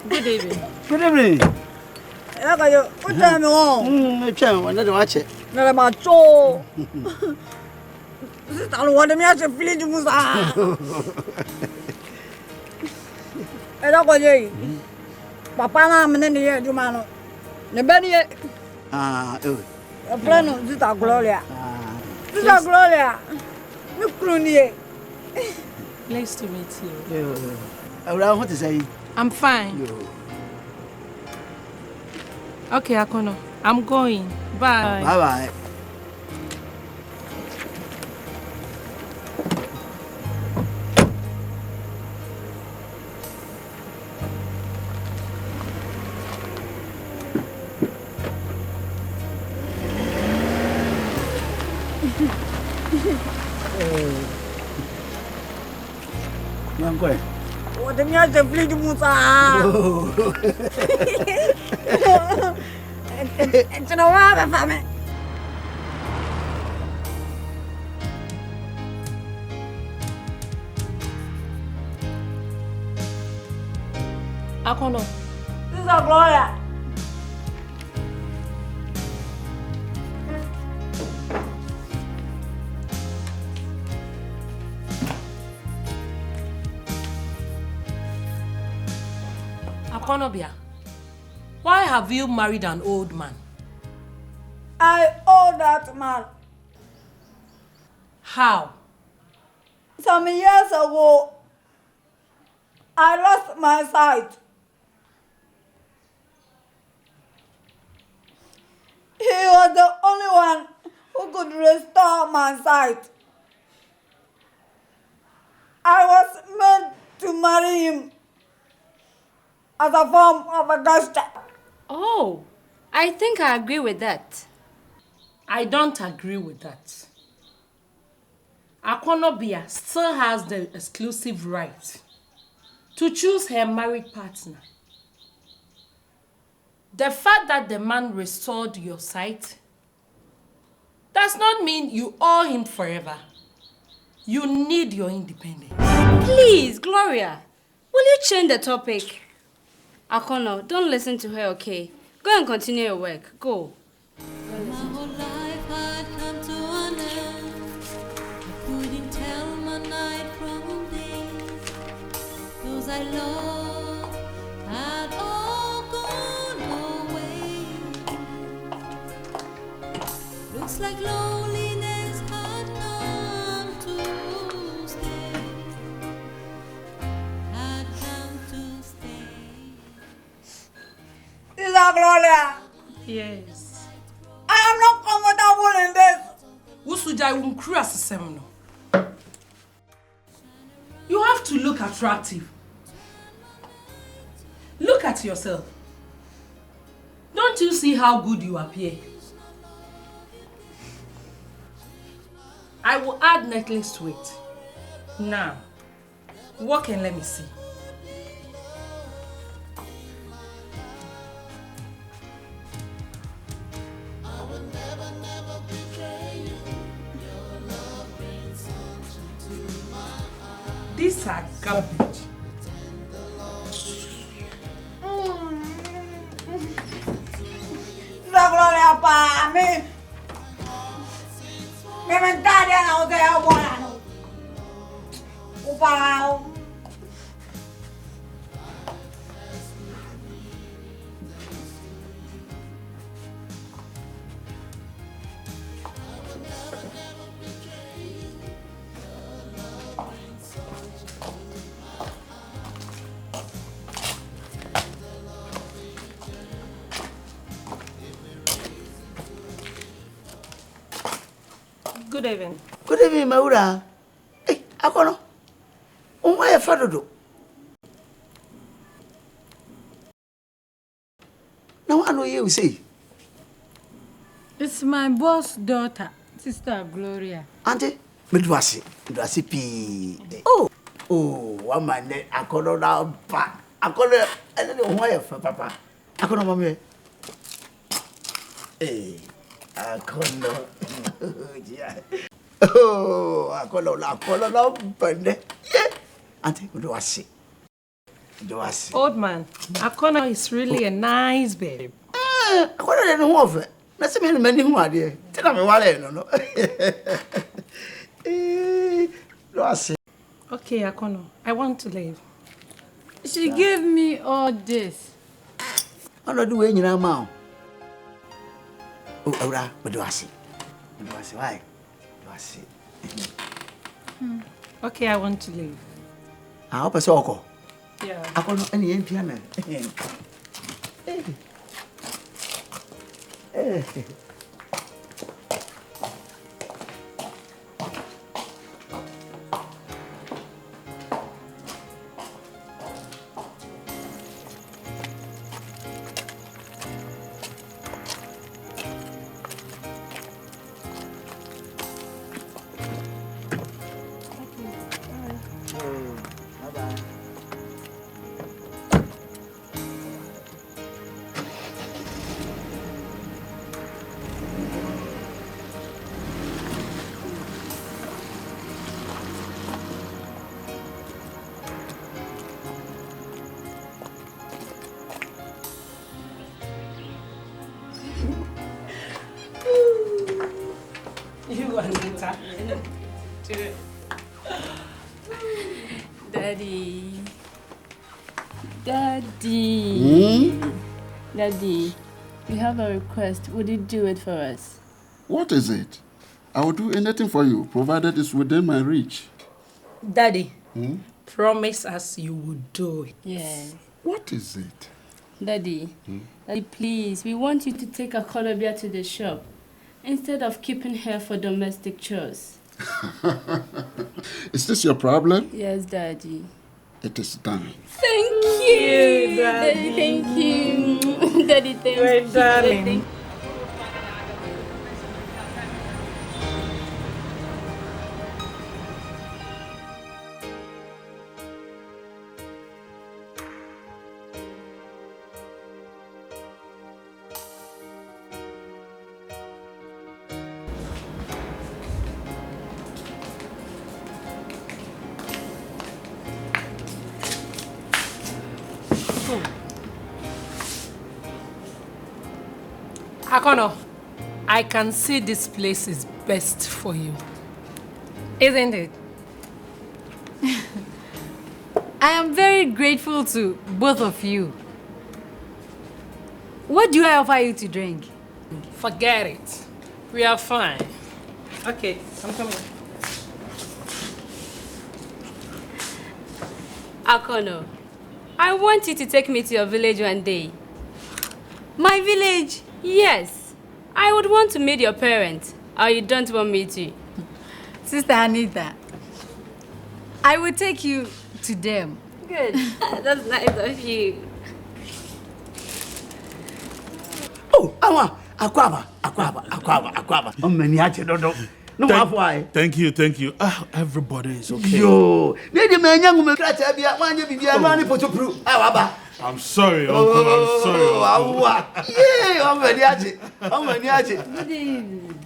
Good evening.
Good evening.
What time you on?
Another watch it.
Never my cho. This is all what me actually feeling to musa. Papa na me ne ye juma no. Ne ba ni ye. E plano Zita Gloria. Zita Gloria. Me kru ni ye.
Nice to meet you.
Around what to say?
I'm fine. Okay, Akono. I'm going. Bye.
Bye-bye. I'm going.
What the meจะฟลีจุมุซาจะนว่าแบบฟะแม่
Akono.
This is a Gloria.
Aonobia, why have you married an old man?
I owe that man.
How?
Some years ago, I lost my sight. He was the only one who could restore my sight. I was meant to marry him as a form of a gesture.
Oh, I think I agree with that.
I don't agree with that. Aonobia still has the exclusive right to choose her married partner. The fact that the man restored your sight does not mean you owe him forever. You need your independence.
Please, Gloria, will you change the topic? Akono, don't listen to her, okay? Go and continue your work. Go.
My whole life had come to an end. I couldn't tell my night from day. Those I loved had all gone away. Looks like loneliness had come to stay. Had come to stay.
This is a Gloria.
Yes.
I am not comfortable in this.
You have to look attractive. Look at yourself. Don't you see how good you appear? I will add necklace to it. Now, walk and let me see. These are garbage.
Papa, me mentale na o te buona. Opa.
Good evening.
Good evening, Maura. Hey, Akono. Why a father? Now I know you say.
It's my boss' daughter, Sister Gloria.
Auntie, Midwasi P. Oh, one man, Akono now, Akono, I don't know why for Papa. Akono, Mammy. Hey, Akono. Oh, Akono, Bende. Auntie, Midwasi.
Old man, Akono is really a nice babe.
Akono didn't want it. Let's see many who are there. Tell me what I don't know.
Okay, Akono, I want to leave.
She gave me all this.
I'm not doing it now. Oh, Aura, but do I see? Why? Do I see?
Okay, I want to leave.
I hope I saw.
Yeah.
I can't any piano.
You are Nita.
Daddy. Daddy. Daddy, we have a request. Would you do it for us?
What is it? I will do anything for you, provided it's within my reach.
Daddy, promise us you will do it.
Yes.
What is it?
Daddy, Daddy, please, we want you to take Aonobia to the shop instead of keeping her for domestic chores.
Is this your problem?
Yes, Daddy.
It is done.
Thank you, Daddy. Thank you. Daddy, thank you.
Darling. Akono, I can see this place is best for you. Isn't it?
I am very grateful to both of you. What do I offer you to drink?
Forget it. We are fine. Okay, I'm coming.
Akono, I want you to take me to your village one day.
My village?
Yes. I would want to meet your parents. Or you don't want me to?
Sister Anita, I will take you to them.
Good. That's nice of you.
Oh, Akwaba.
Thank you. Ah, everybody is okay.
Yo,
I'm sorry, Uncle. I'm sorry.
Good evening.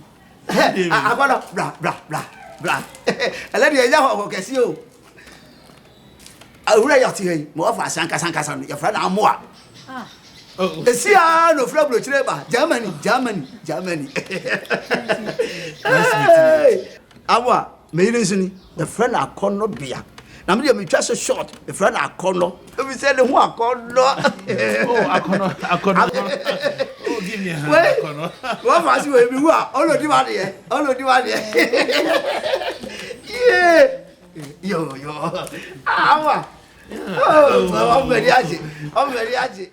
Oh. The Sia no Flablo Treba, Germany. Hey, Awa, Maidensini, the friend I call no beer. Now, me just a short, the friend I call no. We said the one I call no. Oh, I call no. Oh, give me a hand. Wait, what was you? We are all of you out here. Yeah. Yo. Awa. Oh, I'm very happy.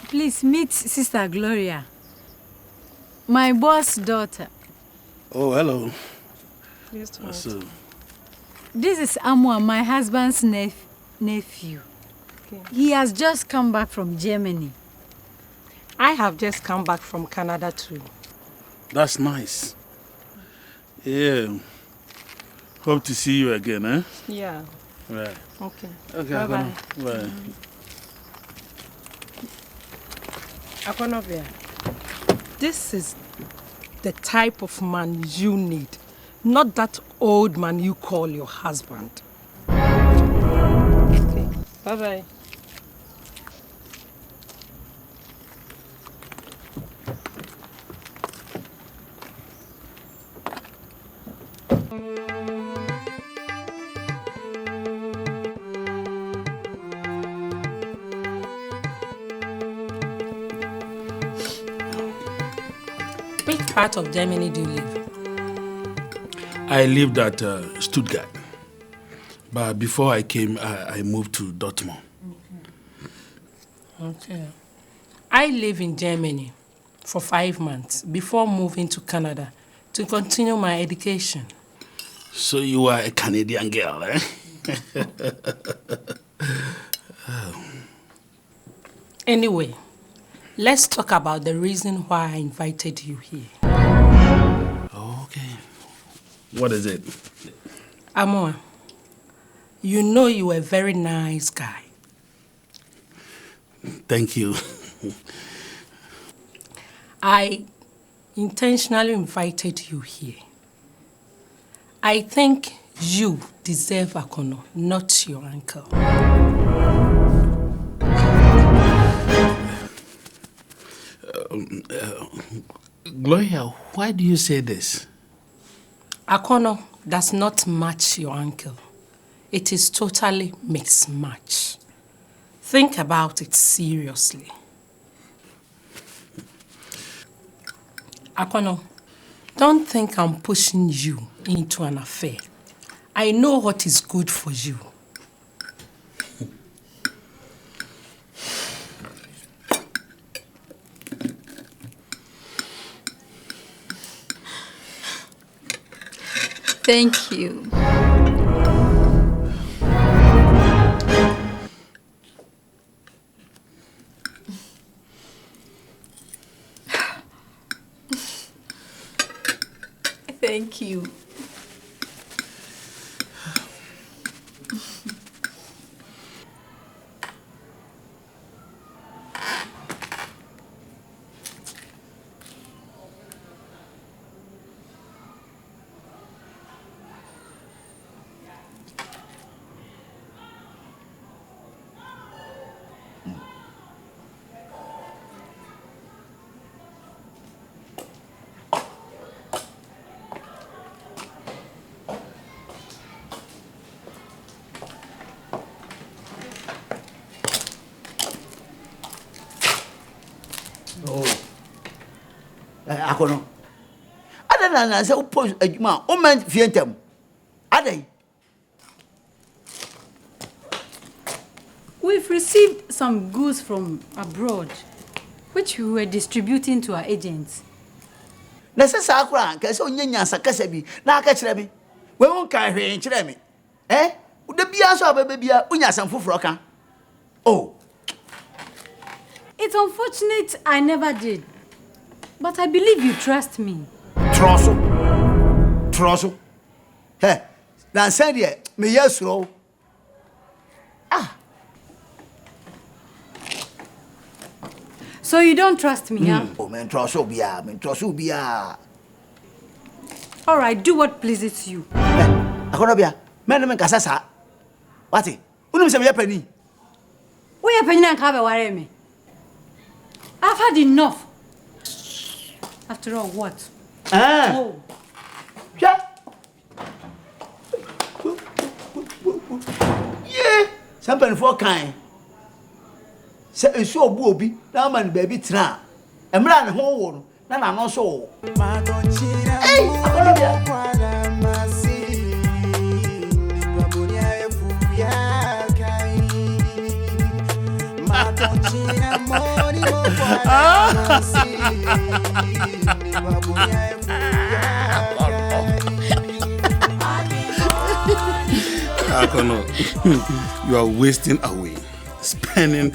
Please meet Sister Gloria, my boss' daughter.
Oh, hello.
Yes,
This is Amwa, my husband's nephew.
Okay.
He has just come back from Germany.
I have just come back from Canada too.
That's nice. Yeah. Hope to see you again, eh?
Yeah.
Right.
Okay.
Okay.
Bye-bye.
Bye.
Aonobia, this is the type of man you need, not that old man you call your husband. Okay. Bye-bye. Which part of Germany do you live?
I lived at Stuttgart. But before I came, I moved to Dortmund.
Okay. I live in Germany for 5 months before moving to Canada to continue my education.
So you are a Canadian girl, eh?
Anyway, let's talk about the reason why I invited you here.
Okay. What is it?
Amor, you know you are a very nice guy.
Thank you.
I intentionally invited you here. I think you deserve Akono, not your uncle.
Gloria, why do you say this?
Akono does not match your uncle. It is totally mismatch. Think about it seriously. Akono, don't think I'm pushing you into an affair. I know what is good for you.
Thank you. Thank you.
Akono. Ada na say upo adwuma o man fientem. Adai.
We've received some goods from abroad, which we were distributing to our agents.
Na se sa akura nka se onye nyansa kasa bi na aka kire bi. We won kan hwe kire mi. Da bia so ababa bia unya sam foforo kan. Oh.
It's unfortunate I never did. But I believe you trust me.
Trosso. Hey, now send ye me yes row.
So you don't trust me, huh?
Oh, man, Trosso bia.
All right, do what pleases you.
Aonobia, men kasasa. What? Unum se me penny.
We are penny and have a worry me. I've had enough. After all, what? Oh.
Yeah. Yeah. Something for kind. Say so obi na man baby tra. Emra ne ho wo na na no so. Hey,
Akono, you are wasting away, spending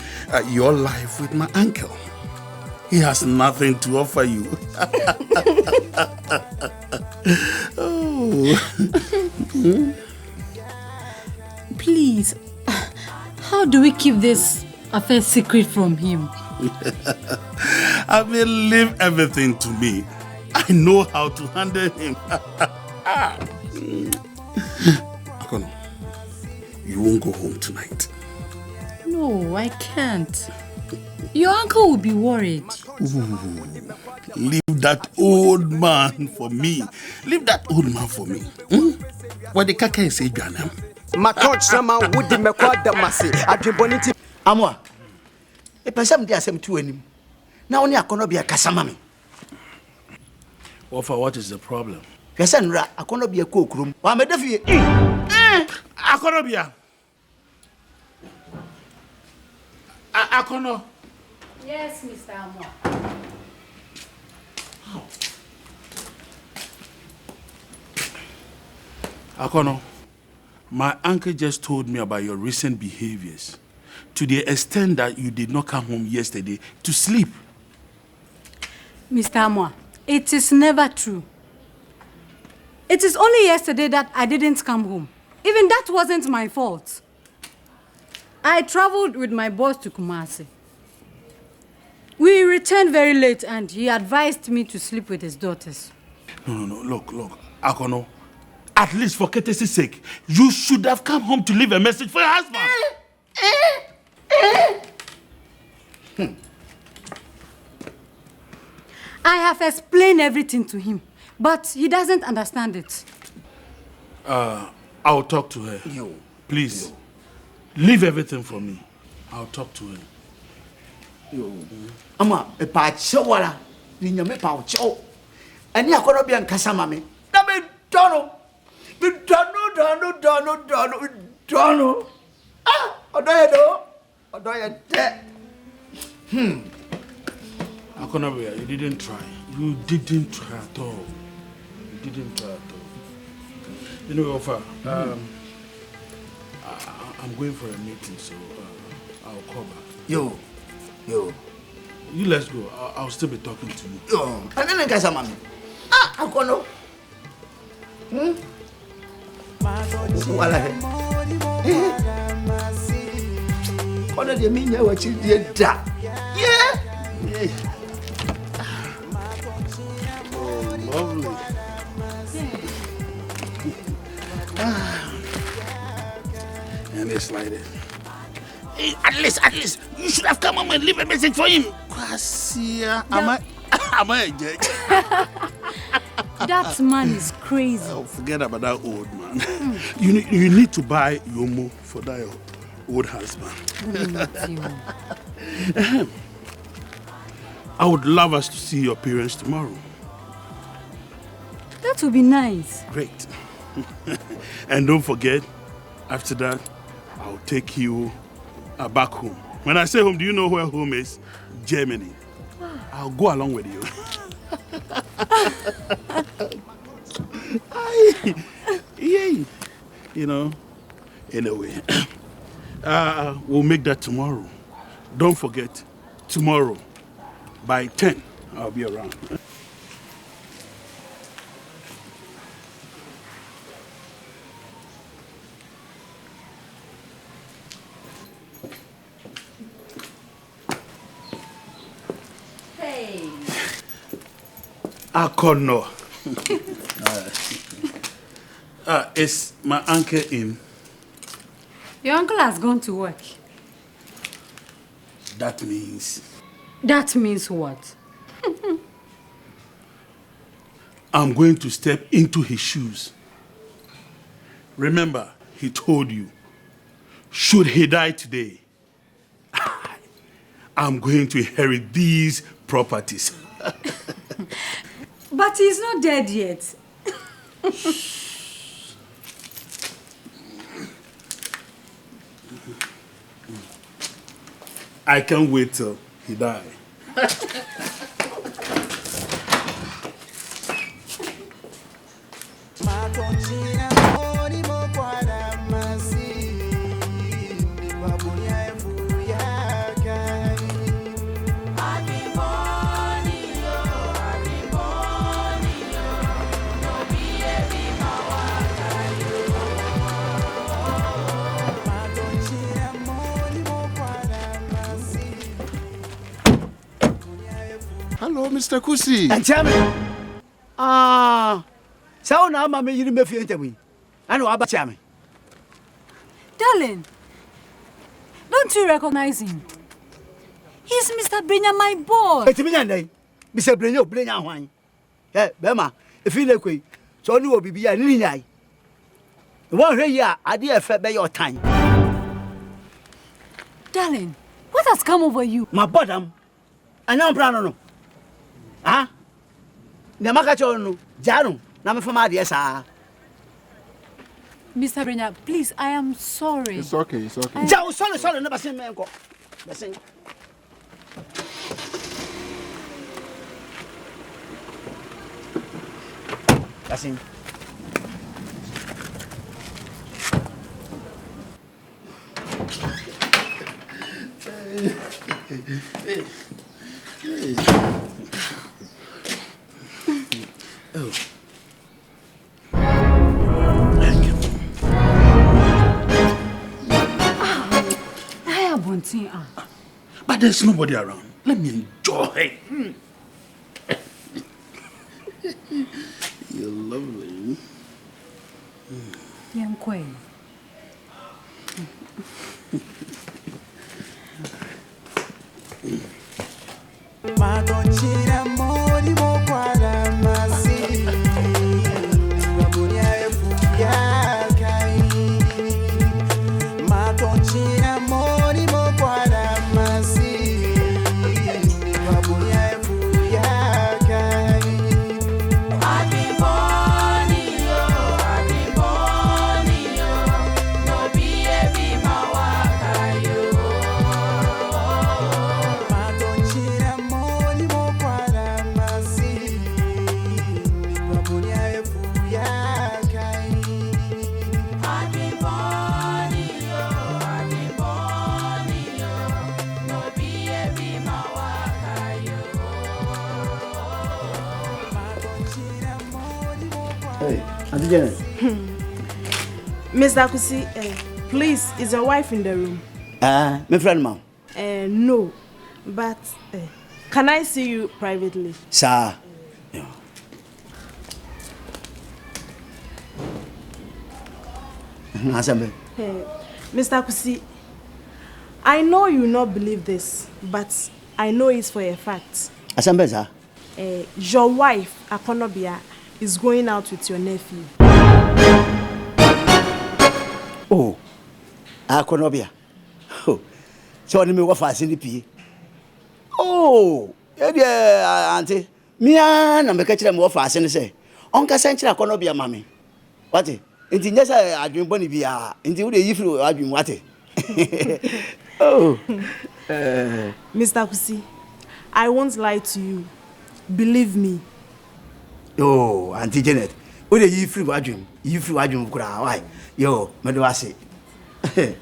your life with my uncle. He has nothing to offer you. Oh.
Please, how do we keep this affair secret from him?
I will leave everything to me. I know how to handle him. Akono, you won't go home tonight.
No, I can't. Your uncle will be worried.
Ooh, leave that old man for me. Leave that old man for me. What the kaka is saying, Ghana?
My coach, someone would be my quad damasi. I dream bonity.
Amwa. A person there some two him. Now only Aonobia Casamami.
What is the problem?
Cassandra, Aonobia cook room. Why, my defi?
Aonobia. Akono.
Yes, Mr. Amwa.
Akono, my uncle just told me about your recent behaviors, to the extent that you did not come home yesterday to sleep.
Mr. Amwa, it is never true. It is only yesterday that I didn't come home. Even that wasn't my fault. I traveled with my boss to Kumasi. We returned very late and he advised me to sleep with his daughters.
No. Look. Akono, at least for courtesy's sake, you should have come home to leave a message for your husband.
I have explained everything to him, but he doesn't understand it.
I'll talk to her. Please, leave everything for me. I'll talk to her.
Ama e pa chewara ni nyame pa chew. Ani Aonobia and Casamami. Na me dono. Ah, odoye de.
Aonobia, you didn't try. You didn't try at all. You know, Ofa, I'm going for a meeting, so I'll call back.
Yo.
You let's go. I'll still be talking to you.
Yo. And then Casamami. Ah, Akono. Wala he. Kono de minya wa chi de da. Yeah.
Oh, lovely. And it's like this. Hey, at least, you should have come home and leave a message for him. Kwasia, am I a judge?
That man is crazy.
Oh, forget about that old man. You need to buy Yomo for that old husband. I would love us to see your parents tomorrow.
That would be nice.
Great. And don't forget, after that, I'll take you back home. When I say home, do you know where home is? Germany. I'll go along with you. Yay. You know, anyway, we'll make that tomorrow. Don't forget, tomorrow by 10, I'll be around. Akono. Is my uncle in?
Your uncle has gone to work.
That means
That means what?
I'm going to step into his shoes. Remember, he told you, should he die today, I'm going to inherit these properties.
But he's not dead yet.
I can't wait till he dies.
Hello, Mr. Kusi.
And tell me, so now my you me feel me. I know about me.
Darling, don't you recognize him? He's Mr. Brenya, my boy.
It's me and Mr. Brenya wine. Eh, Bema, if you look, so you will be a linear. The one here, I did fed by your time.
Darling, what has come over you?
My bottom. I know Brano. Ah? Namakacho, Jaro, Namafama, yes,
Mr. Brenya, please, I am sorry.
It's okay, it's okay.
Sorry, never seen me. That's him.
Oh. But there's nobody around. Let me enjoy. You're lovely.
Young Queen.
Mr. Kusi, please, is your wife in the room?
My friend, ma'am.
No, but can I see you privately?
Sir. Yeah.
Mr. Kusi, I know you will not believe this, but I know it's for a fact. Your wife, Aonobia, is going out with your nephew.
Oh, Aonobia. Oh, so I'm going to in the P. Oh, yeah, auntie. Me and I'm catching them off fast and say, Uncle Sancha Aonobia, mammy. What? Inti nyasa adwin boni bia inti wo de yifiru adwin wate. Oh.
Mr. Kusi, I won't lie to you. Believe me.
Oh, Auntie Janet. Wo de yifiru adwin kura why? Yo, me do ase.
Hey,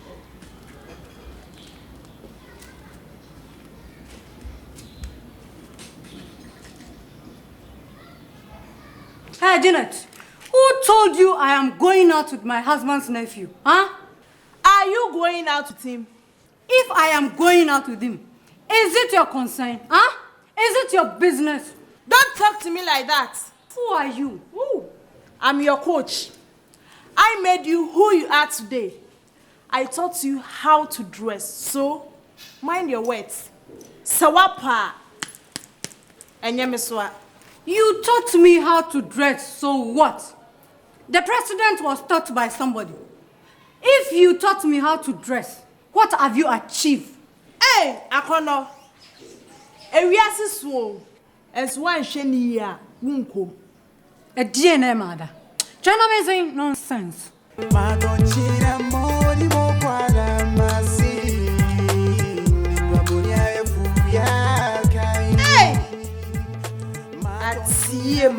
Janet. Who told you I am going out with my husband's nephew? Huh?
Are you going out with him?
If I am going out with him, is it your concern? Huh? Is it your business?
Don't talk to me like that.
Who are you?
I'm your coach. I made you who you are today. I taught you how to dress. So, mind your words. Sawapa. Enyemeswa.
You taught me how to dress, so what? The president was taught by somebody. If you taught me how to dress, what have you achieved?
Hey, Akono. Ewiase so. As one shenia, wunko.
A DNA mother. China amazing nonsense.
Hey! Atiye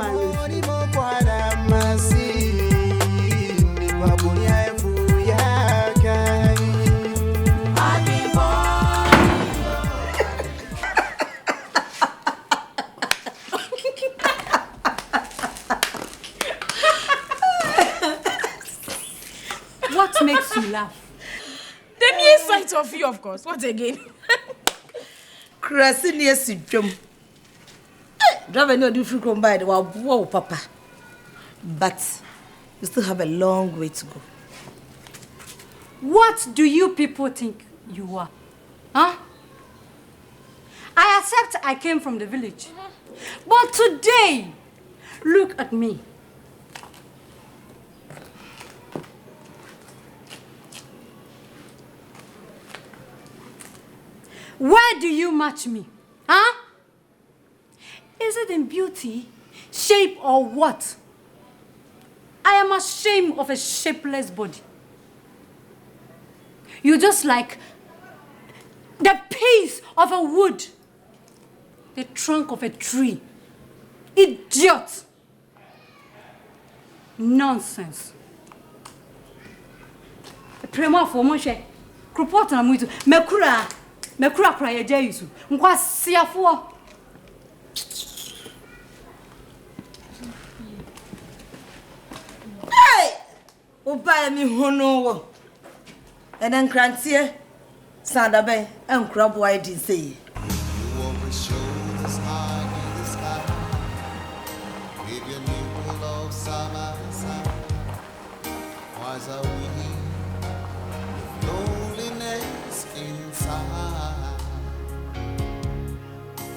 What makes you laugh?
The mere sight of you, of course. What again?
Krasini Sidrum. Driver no different come by the whoa, Papa. But you still have a long way to go.
What do you people think you are? Huh? I accept I came from the village. But today, look at me. Where do you match me? Huh? Is it in beauty, shape, or what? I am ashamed of a shapeless body. You're just like the piece of a wood, the trunk of a tree. Idiot! Nonsense. Prema for Moshe. Krupot na muito. Mekura kura ye jesu. Nkwa siafo.
Hey! Oba mi hono wo. Eden krantie sandabe enkrabo I did say.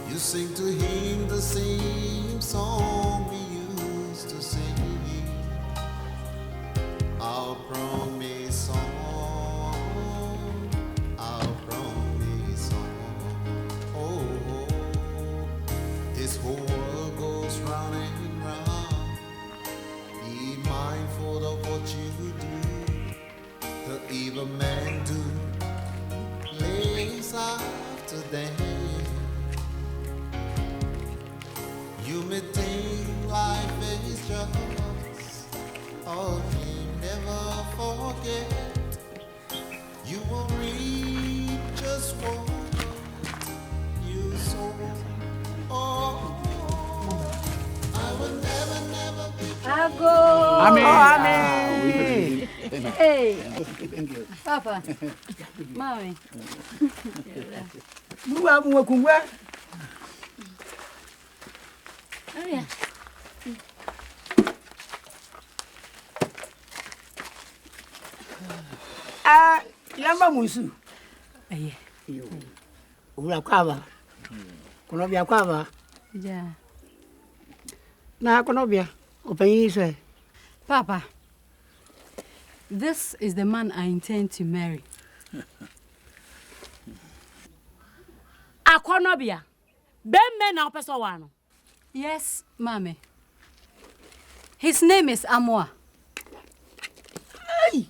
You sing to him the same song we used to sing. Our promise song, our promise song. Oh, this whole world goes round and round. Be mindful of what you do. The evil man do plays after them. You may think life is just, oh, you never forget. You will reap just what you sow. Oh, I will never, never be.
Ago.
Amen.
Amen. Hey, Papa, Mommy.
Oh, yeah.
Yamba musu.
Aye.
Yo. Ula kwaba. Konobia kwaba.
Yeah.
Na konobia. Openise.
Papa, this is the man I intend to marry.
Akonobia. Bemme na opeso wano.
Yes, Mommy. His name is Amoa.
Hey!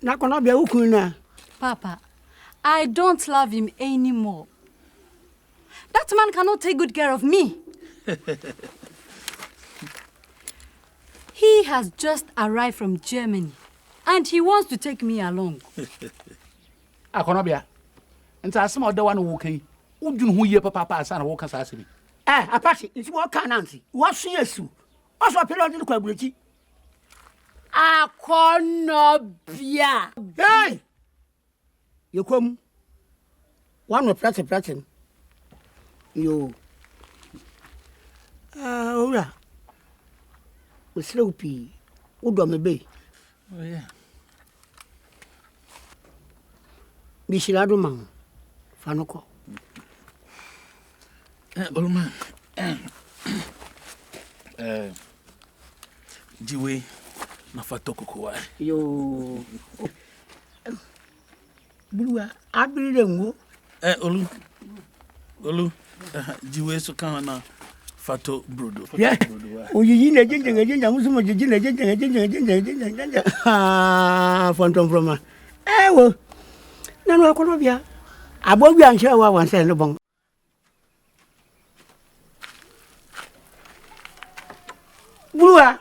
Na konobia ukuna.
Papa, I don't love him anymore. That man cannot take good care of me. He has just arrived from Germany, and he wants to take me along.
Akonobia. Nta asema oda wana wo kan. Udwun ho ye papa asa na wo kasa asemi.
Apache, it's what can Nancy. What's yesu? Also, a pilot in the quabrity.
Akonobia.
Hey! You come. One of Pratten. You. Ora. We sloppy. Would me be.
Oh, yeah.
Bishilado man. Fanoko.
Old man. Jiwe. Nafatoko kwa.
Yo. Blua. Abirengo.
Olu. Jiwe so kana fato brodo.
Yeah. Oyi na jinja musumo jinja. Ah, phantom from. Wo. Nanu Akonobia. Abobi anche wa wan say no bon. Blua.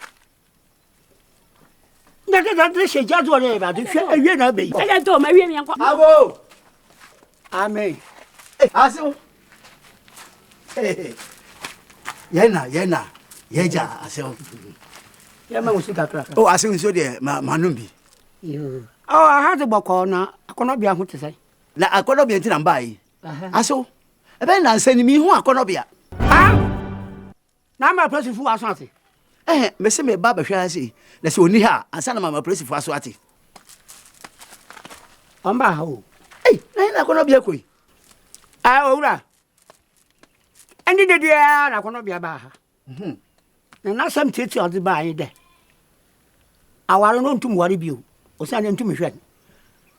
That she just what about the share na be.
I don't my we me anko.
Abo.
Amen.
Aso. Yena. Yeja aso.
Ya ma usika kra.
Oh, aso nso de manumbi.
Yo. Oh, I had the boko na Akonobia ho te say.
Na Akonobia nti na mbai. Aso. Ebe na nsani mi hu Akonobia.
Na ma press fu aso ate.
Me se me ba hwa ase. Na se oni ha, ansa na mama press fu aso ate.
Omba ho.
Na Akonobia koi.
Owura. Andi de dia na Akonobia ba ha. Na sam tete odi ba yin de. Awaro no ntum wari bio. Osa na ntum hwe.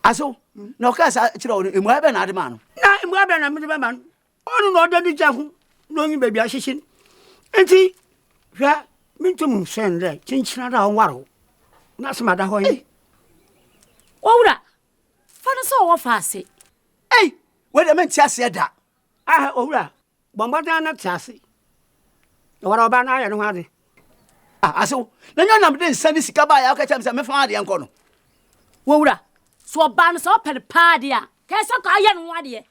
Aso. Na okasa kire o emu ebe na ade ma no.
Na emu ebe na me be man. Onu no de di jahu. No yin baby ahihyin. Enti hwe mintum sende chinchina da onwaro. Na smada ho yi.
Owura. Fana so wo fa ase.
We de men tiase da.
Owura. Bombada na tiase. Owara oba na ya no ade.
Aso. Na nya nam de nsani sika ba ya ka cham se me fa ade enko no.
Owura. So oba no so pele pa de a. Ka so ka ya no ade.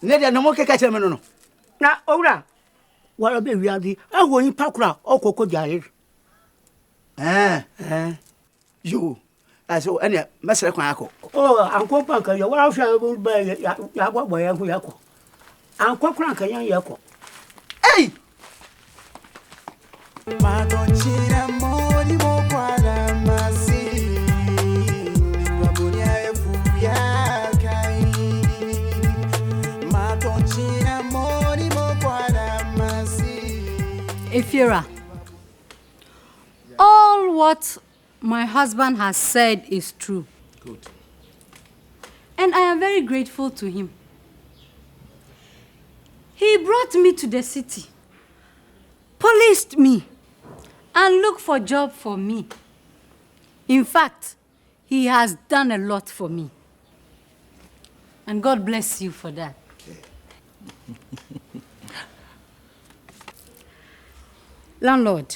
Ne de no mo ke ka cham me no.
Na Owura. Wara be wiade. Ewo yin pakura okoko jare.
Yo. Aso ene mesere kwan akọ.
Anko panka yo wara hwa ba ya gbagbo ya ko yakọ. Anko kran kan yan yakọ.
Magonchira mori mokwala masi. Wabunia efuya kai. Magonchira mori mokwala masi.
Efiora, all what my husband has said is true.
Good.
And I am very grateful to him. He brought me to the city, policed me, and looked for a job for me. In fact, he has done a lot for me. And God bless you for that. Landlord,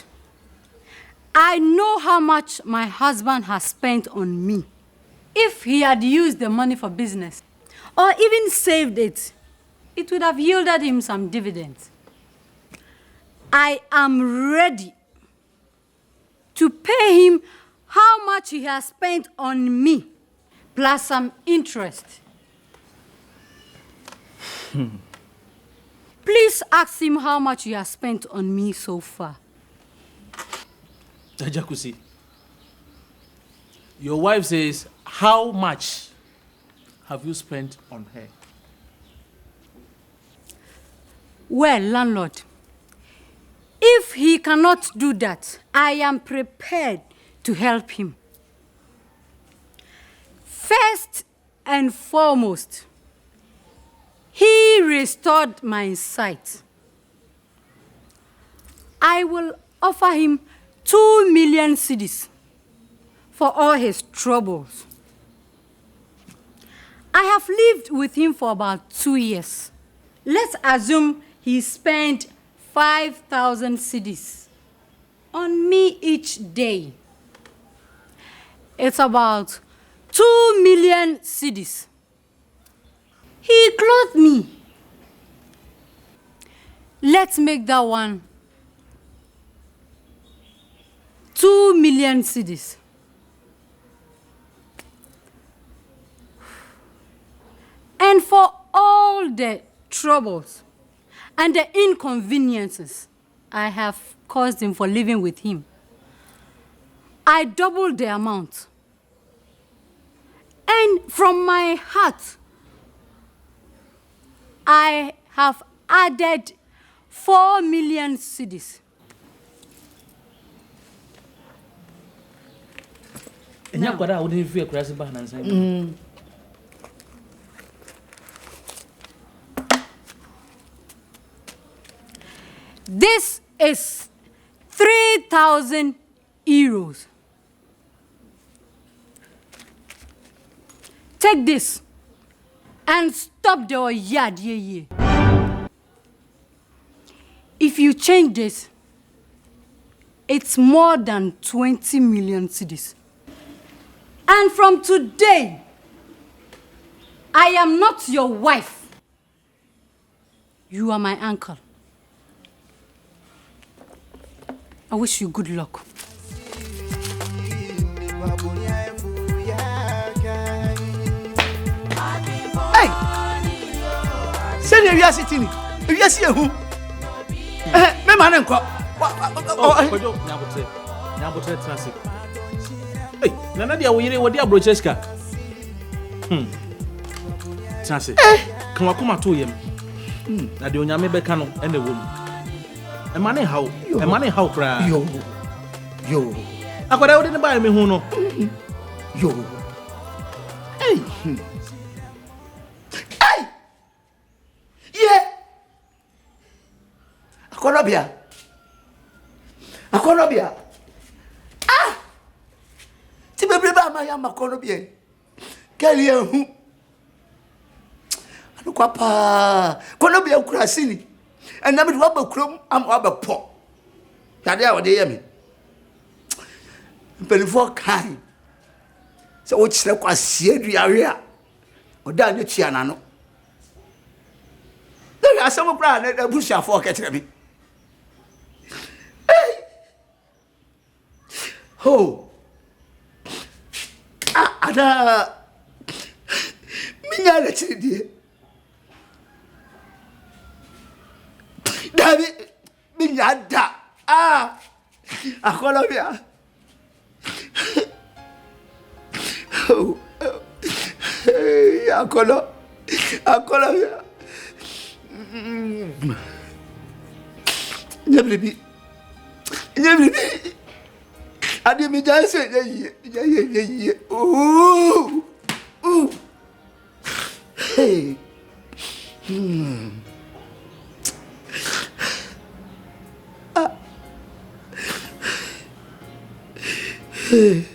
I know how much my husband has spent on me. If he had used the money for business, or even saved it, it would have yielded him some dividends. I am ready to pay him how much he has spent on me, plus some interest. Please ask him how much he has spent on me so far.
Jakusi, your wife says, how much have you spent on her?
Well, landlord, if he cannot do that, I am prepared to help him. First and foremost, he restored my sight. I will offer him 2 million cedis for all his troubles. I have lived with him for about 2 years. Let's assume he spent 5,000 cedis on me each day. It's about 2 million cedis. He clothed me. Let's make that one 2 million cedis. And for all the troubles and the inconveniences I have caused him for living with him, I doubled the amount. And from my heart, I have added 4 million cedis. This is 3,000 euros. Take this and stop the yard. If you change this, it's more than 20 million cedis. And from today, I am not your wife. You are my uncle. I wish you good luck.
Hey! Send you sitting. You see who? Me man enko.
Nyabotre transit. Hey, nana dia wo yire wo dia brocheska. Transit. Kan wakoma to yem. Na de onyame beka no ene wo mu. E mane hawo kra.
Yo.
Akwada wo de ne ba me hu no.
Yo. Hey. Yeah. Akonobia. Ah! Ti bebre ba ma ya makonobia. Kali hu. Anu kwa pa. Konobia ukura sini. Enam de waba krom am waba po. Tade a wode ye me. Mpelifo kan. Se wo chire kwa sie duawe a. Oda ne tua na no. I saw a brand at a bush for catching me. Oh, Ada Minya, dear Dabi Minya, Aonobia. Oh, Aonobia. Never I didn't just say, ooh, hey, hey.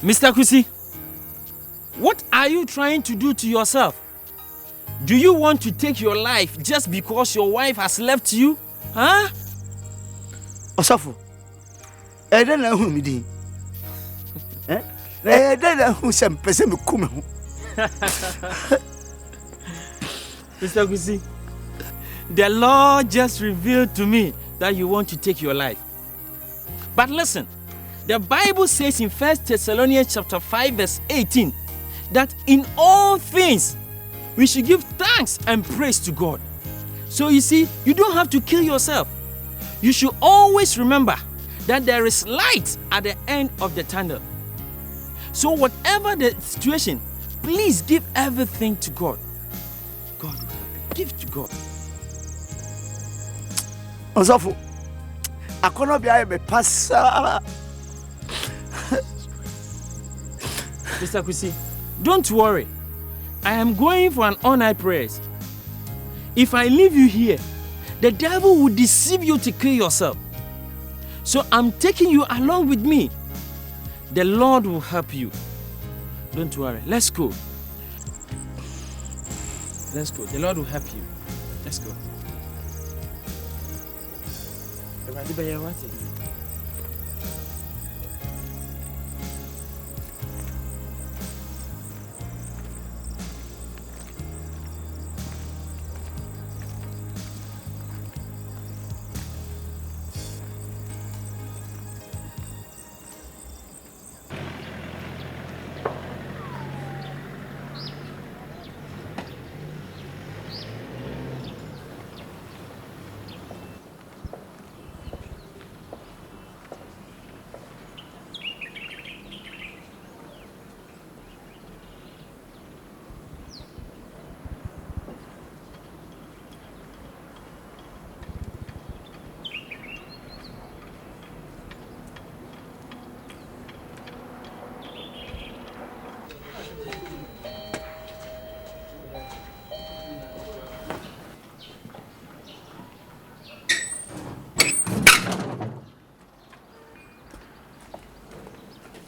Mr. Kusi, what are you trying to do to yourself? Do you want to take your life just because your wife has left you? Huh?
Osafo, I don't know who me di. I don't know who some person me come.
Mr. Kusi, the Lord just revealed to me that you want to take your life. But listen, the Bible says in 1 Thessalonians chapter 5 verse 18 that in all things we should give thanks and praise to God. So you see, you don't have to kill yourself. You should always remember that there is light at the end of the tunnel. So whatever the situation, please give everything to God. God will help you. Give to God.
Osafo, Aonobia be passa.
Mr. Kusi, don't worry. I am going for an all-night prayers. If I leave you here, the devil will deceive you to kill yourself. So I'm taking you along with me. The Lord will help you. Don't worry. Let's go. Let's go. The Lord will help you. Let's go.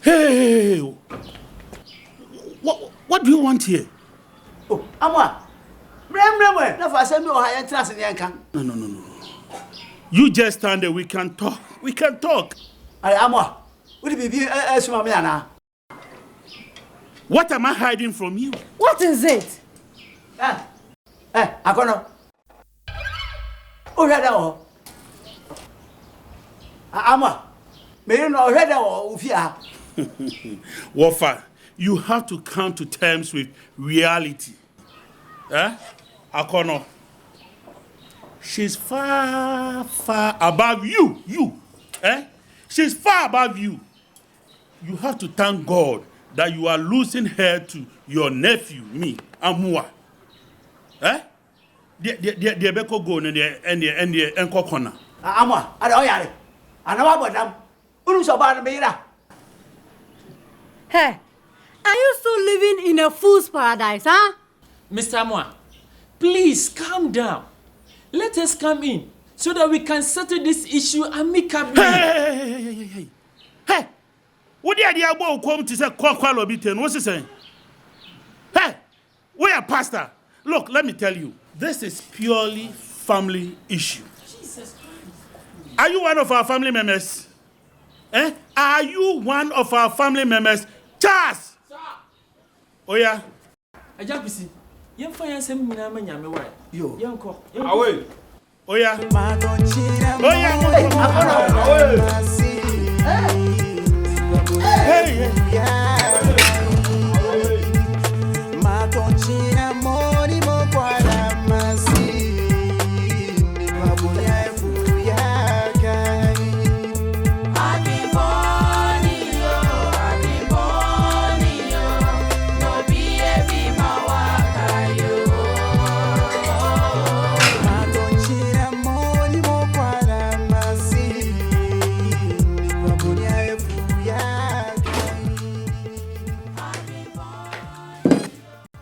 Hey! What do you want here?
Oh, Amwa.
No. You just stand there. We can talk. We can talk.
Amwa.
What am I hiding from you?
What is it?
Akono. Amwa.
Wafa, you have to come to terms with reality. Akono. She's far above you. She's far above you. You have to thank God that you are losing her to your nephew, me, Amua. The beko go and the enko corner.
Amwa, adoyare. Anawabodam.
Hey, are you still living in a fool's paradise, huh?
Mr. Amwa, please calm down. Let us come in so that we can settle this issue amicably.
Hey! What the idea about come to say Kwakwalo? What's he saying? Hey! We are pastor. Look, let me tell you. This is purely family issue.
Jesus Christ.
Are you one of our family members? Are you one of our family members? Charles!
Sir!
Oh yeah?
Ajapisi. Yen fa yan sem nyina ma nyame wa.
Yo.
Yen ko.
Away. Oh yeah.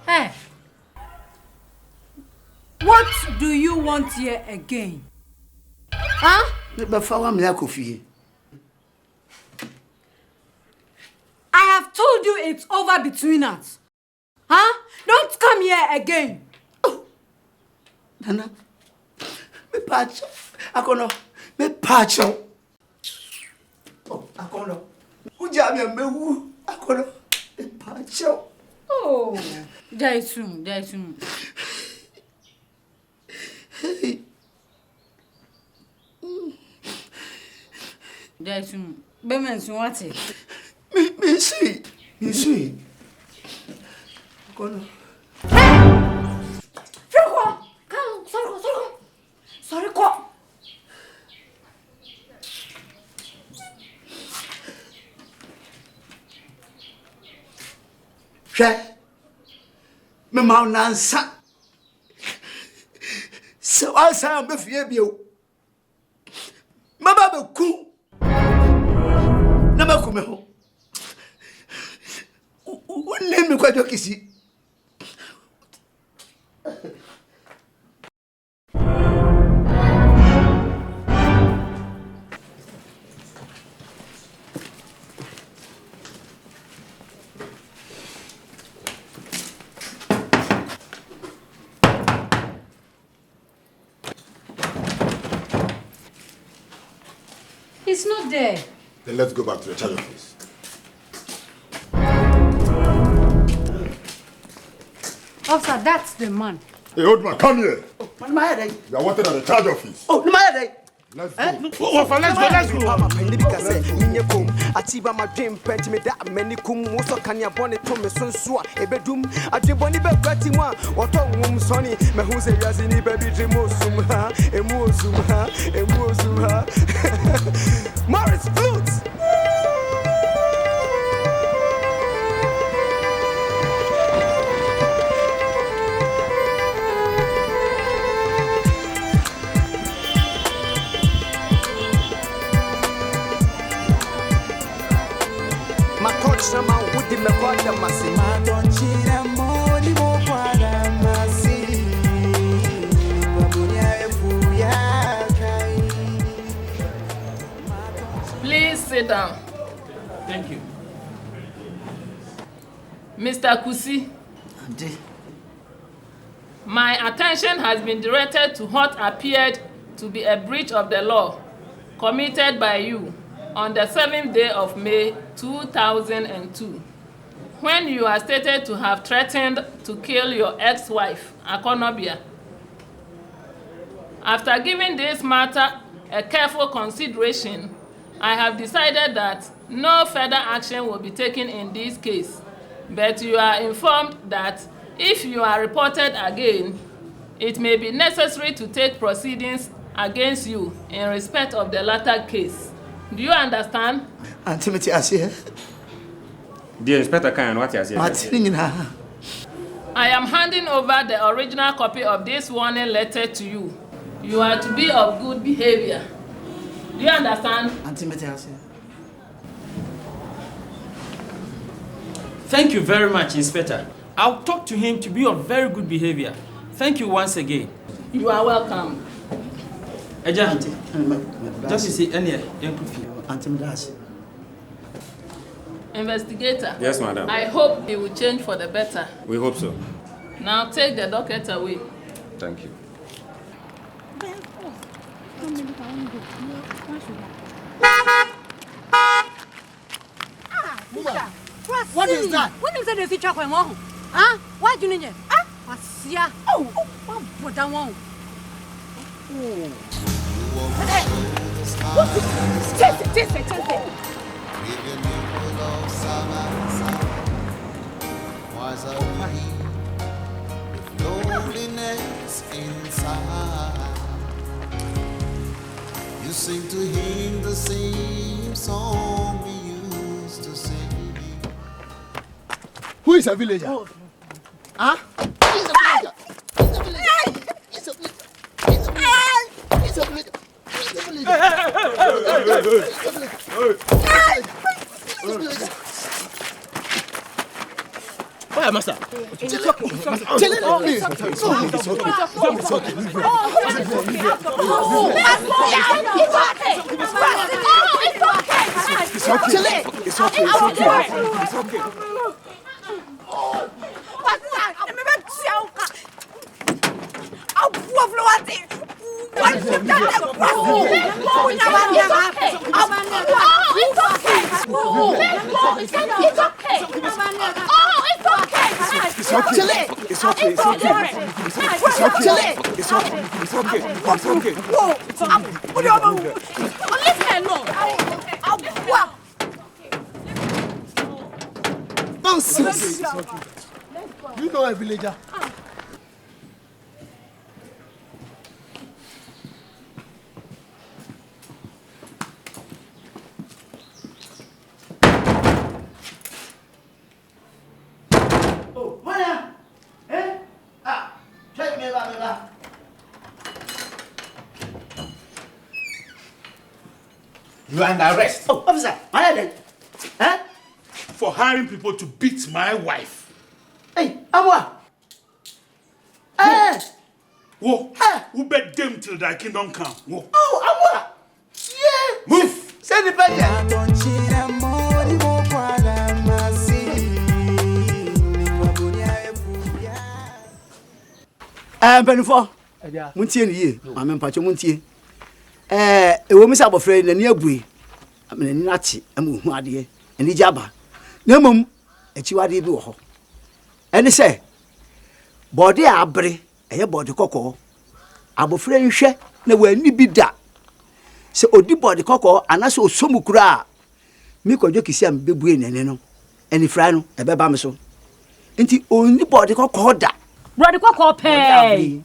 Hey.
What do you want here again? Huh? I have told you it's over between us. Huh? Don't come here again.
Nana, me pacho. Akono, me pacho. Oh, Akono. Ujami me wu. Akono, me pacho.
Oh, Jaisun.
Hey.
Jaisun, bemensun wati.
Me sweet. Akono. Sorry, ko. Me mau nansa. So I say me fie bio. Mama be ku. Na ma ku me ho. Wole me kwajo kisi.
He's not there.
Then let's go back to the charge office.
Officer, that's the man.
Hey, old man, come here.
Oh, man,
you are wanted at the charge office.
Oh, no matter.
Let's go.
Let's go. Atiba my dream pent me that many kum so can ya bonnet to me son swa e bedum adiboni be kwati wa oto wum soni me hu se yasi ni baby dream osum ha emosum ha Morris flutes. Sama wudi me kwada masi madonchira modi mo kwada masi wabunya efuya kai.
Please sit down.
Thank you.
Mr. Kusi.
Auntie.
My attention has been directed to what appeared to be a breach of the law committed by you on the 7th day of May 2002, when you are stated to have threatened to kill your ex-wife, Aonobia. After giving this matter a careful consideration, I have decided that no further action will be taken in this case, but you are informed that if you are reported again, it may be necessary to take proceedings against you in respect of the latter case. Do you understand?
Auntie Meti Asia.
Dear Inspector Khan, what is it?
I am handing over the original copy of this warning letter to you. You are to be of good behavior. Do you understand?
Auntie Meti Asia.
Thank you very much, Inspector. I'll talk to him to be of very good behavior. Thank you once again.
You are welcome.
Eja, just see any improve.
Auntie Meti.
Investigator.
Yes, madam.
I hope it will change for the better.
We hope so.
Now take the docket away.
Thank you.
What is that? When you say the future when one? Huh? Why do you need it? Ah, Asia. Oh, what that one?
Taste it.
Loneliness inside. You sing to him the same song we used to sing.
Who is a villager? Huh? Who is a villager? He's a villager. He's a villager. He's a villager. He's a villager. He's a villager. Why, master?
It's okay.
Tell it me. It's nonsense. You know a villager.
You are under arrest.
Oh, officer,
huh? For hiring people to beat my wife.
Hey, Amwa. Hey.
Whoa. Who bet them till thy kingdom come? Whoa.
Oh, Amwa. Yeah.
Move.
Send it back there. Benufo. Muntie ni ye. Mame mpacho muntie. Ewo mi sa abofre na ni abui. amene ni ati amu hu ade eni jaba na mom achiwade bi wo ho ene se body abre eye body kokko abofre nhwe na wani bi da se odi body kokko anase osomukura a mi kodwo kisi am bebue nene no eni fra no ebeba me so nti oni body kokko da
body kokko pe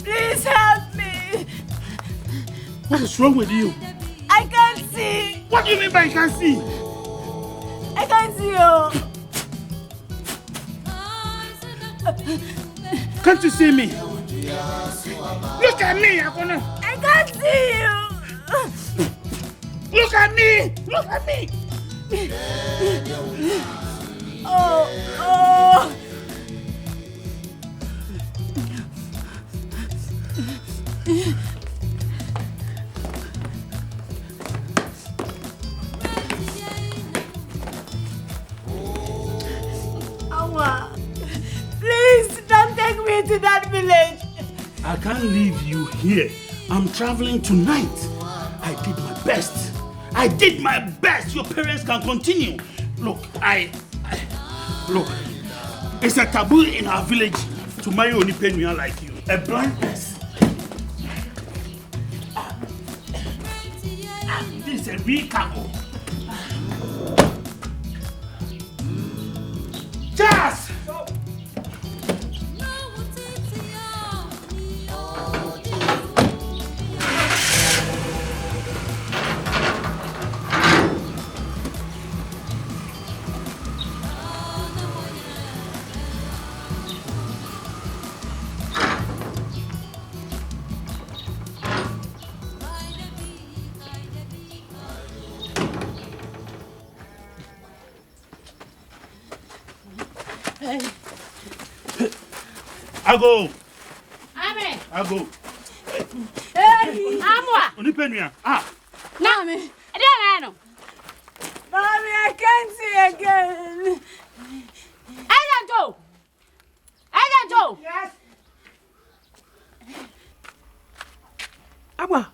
Please help me.
What is wrong with you?
I can't see.
What do you mean by I can't see?
I can't see you.
Can't you see me? Look at me, Akono.
I can't see you.
Look at me. Look at me.
Oh. Awa, please don't take me to that village.
I can't leave you here. I'm traveling tonight. I did my best. I did my best. Your parents can continue. Look, look, It's a taboo in our village to marry only Penuia like you, a blind person. This is a real couple. Just! I go.
Amen.
I go.
Hey, Amwa.
Only Penuia.
Mommy. Mommy, I can't see again. Agent Joe. Yes.
Abba.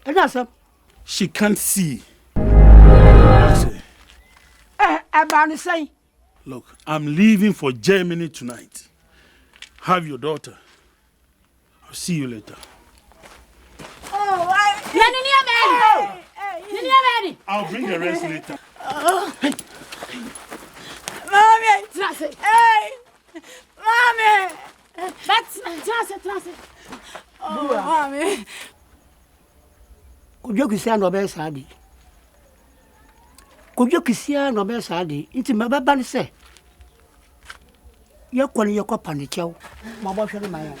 And that's up.
She can't see. Look, I'm leaving for Germany tonight. Have your daughter. I'll see you later.
Oh,
I'll bring the rest later.
Mommy, transit. Hey, mommy. That's transit. Oh, mommy.
Could you see no best sadi? Could you see no best sadi? It's my baby say. You're calling your cup on the chow. My boy, my own.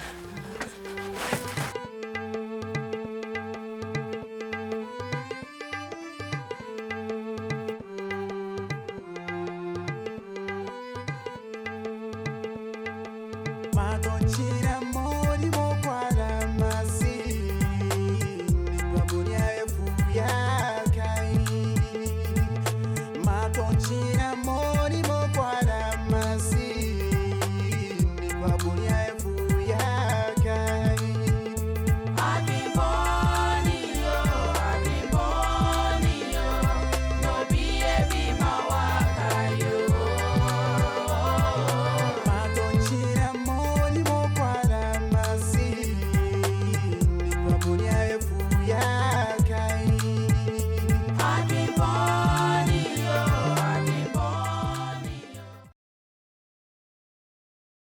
Madonna.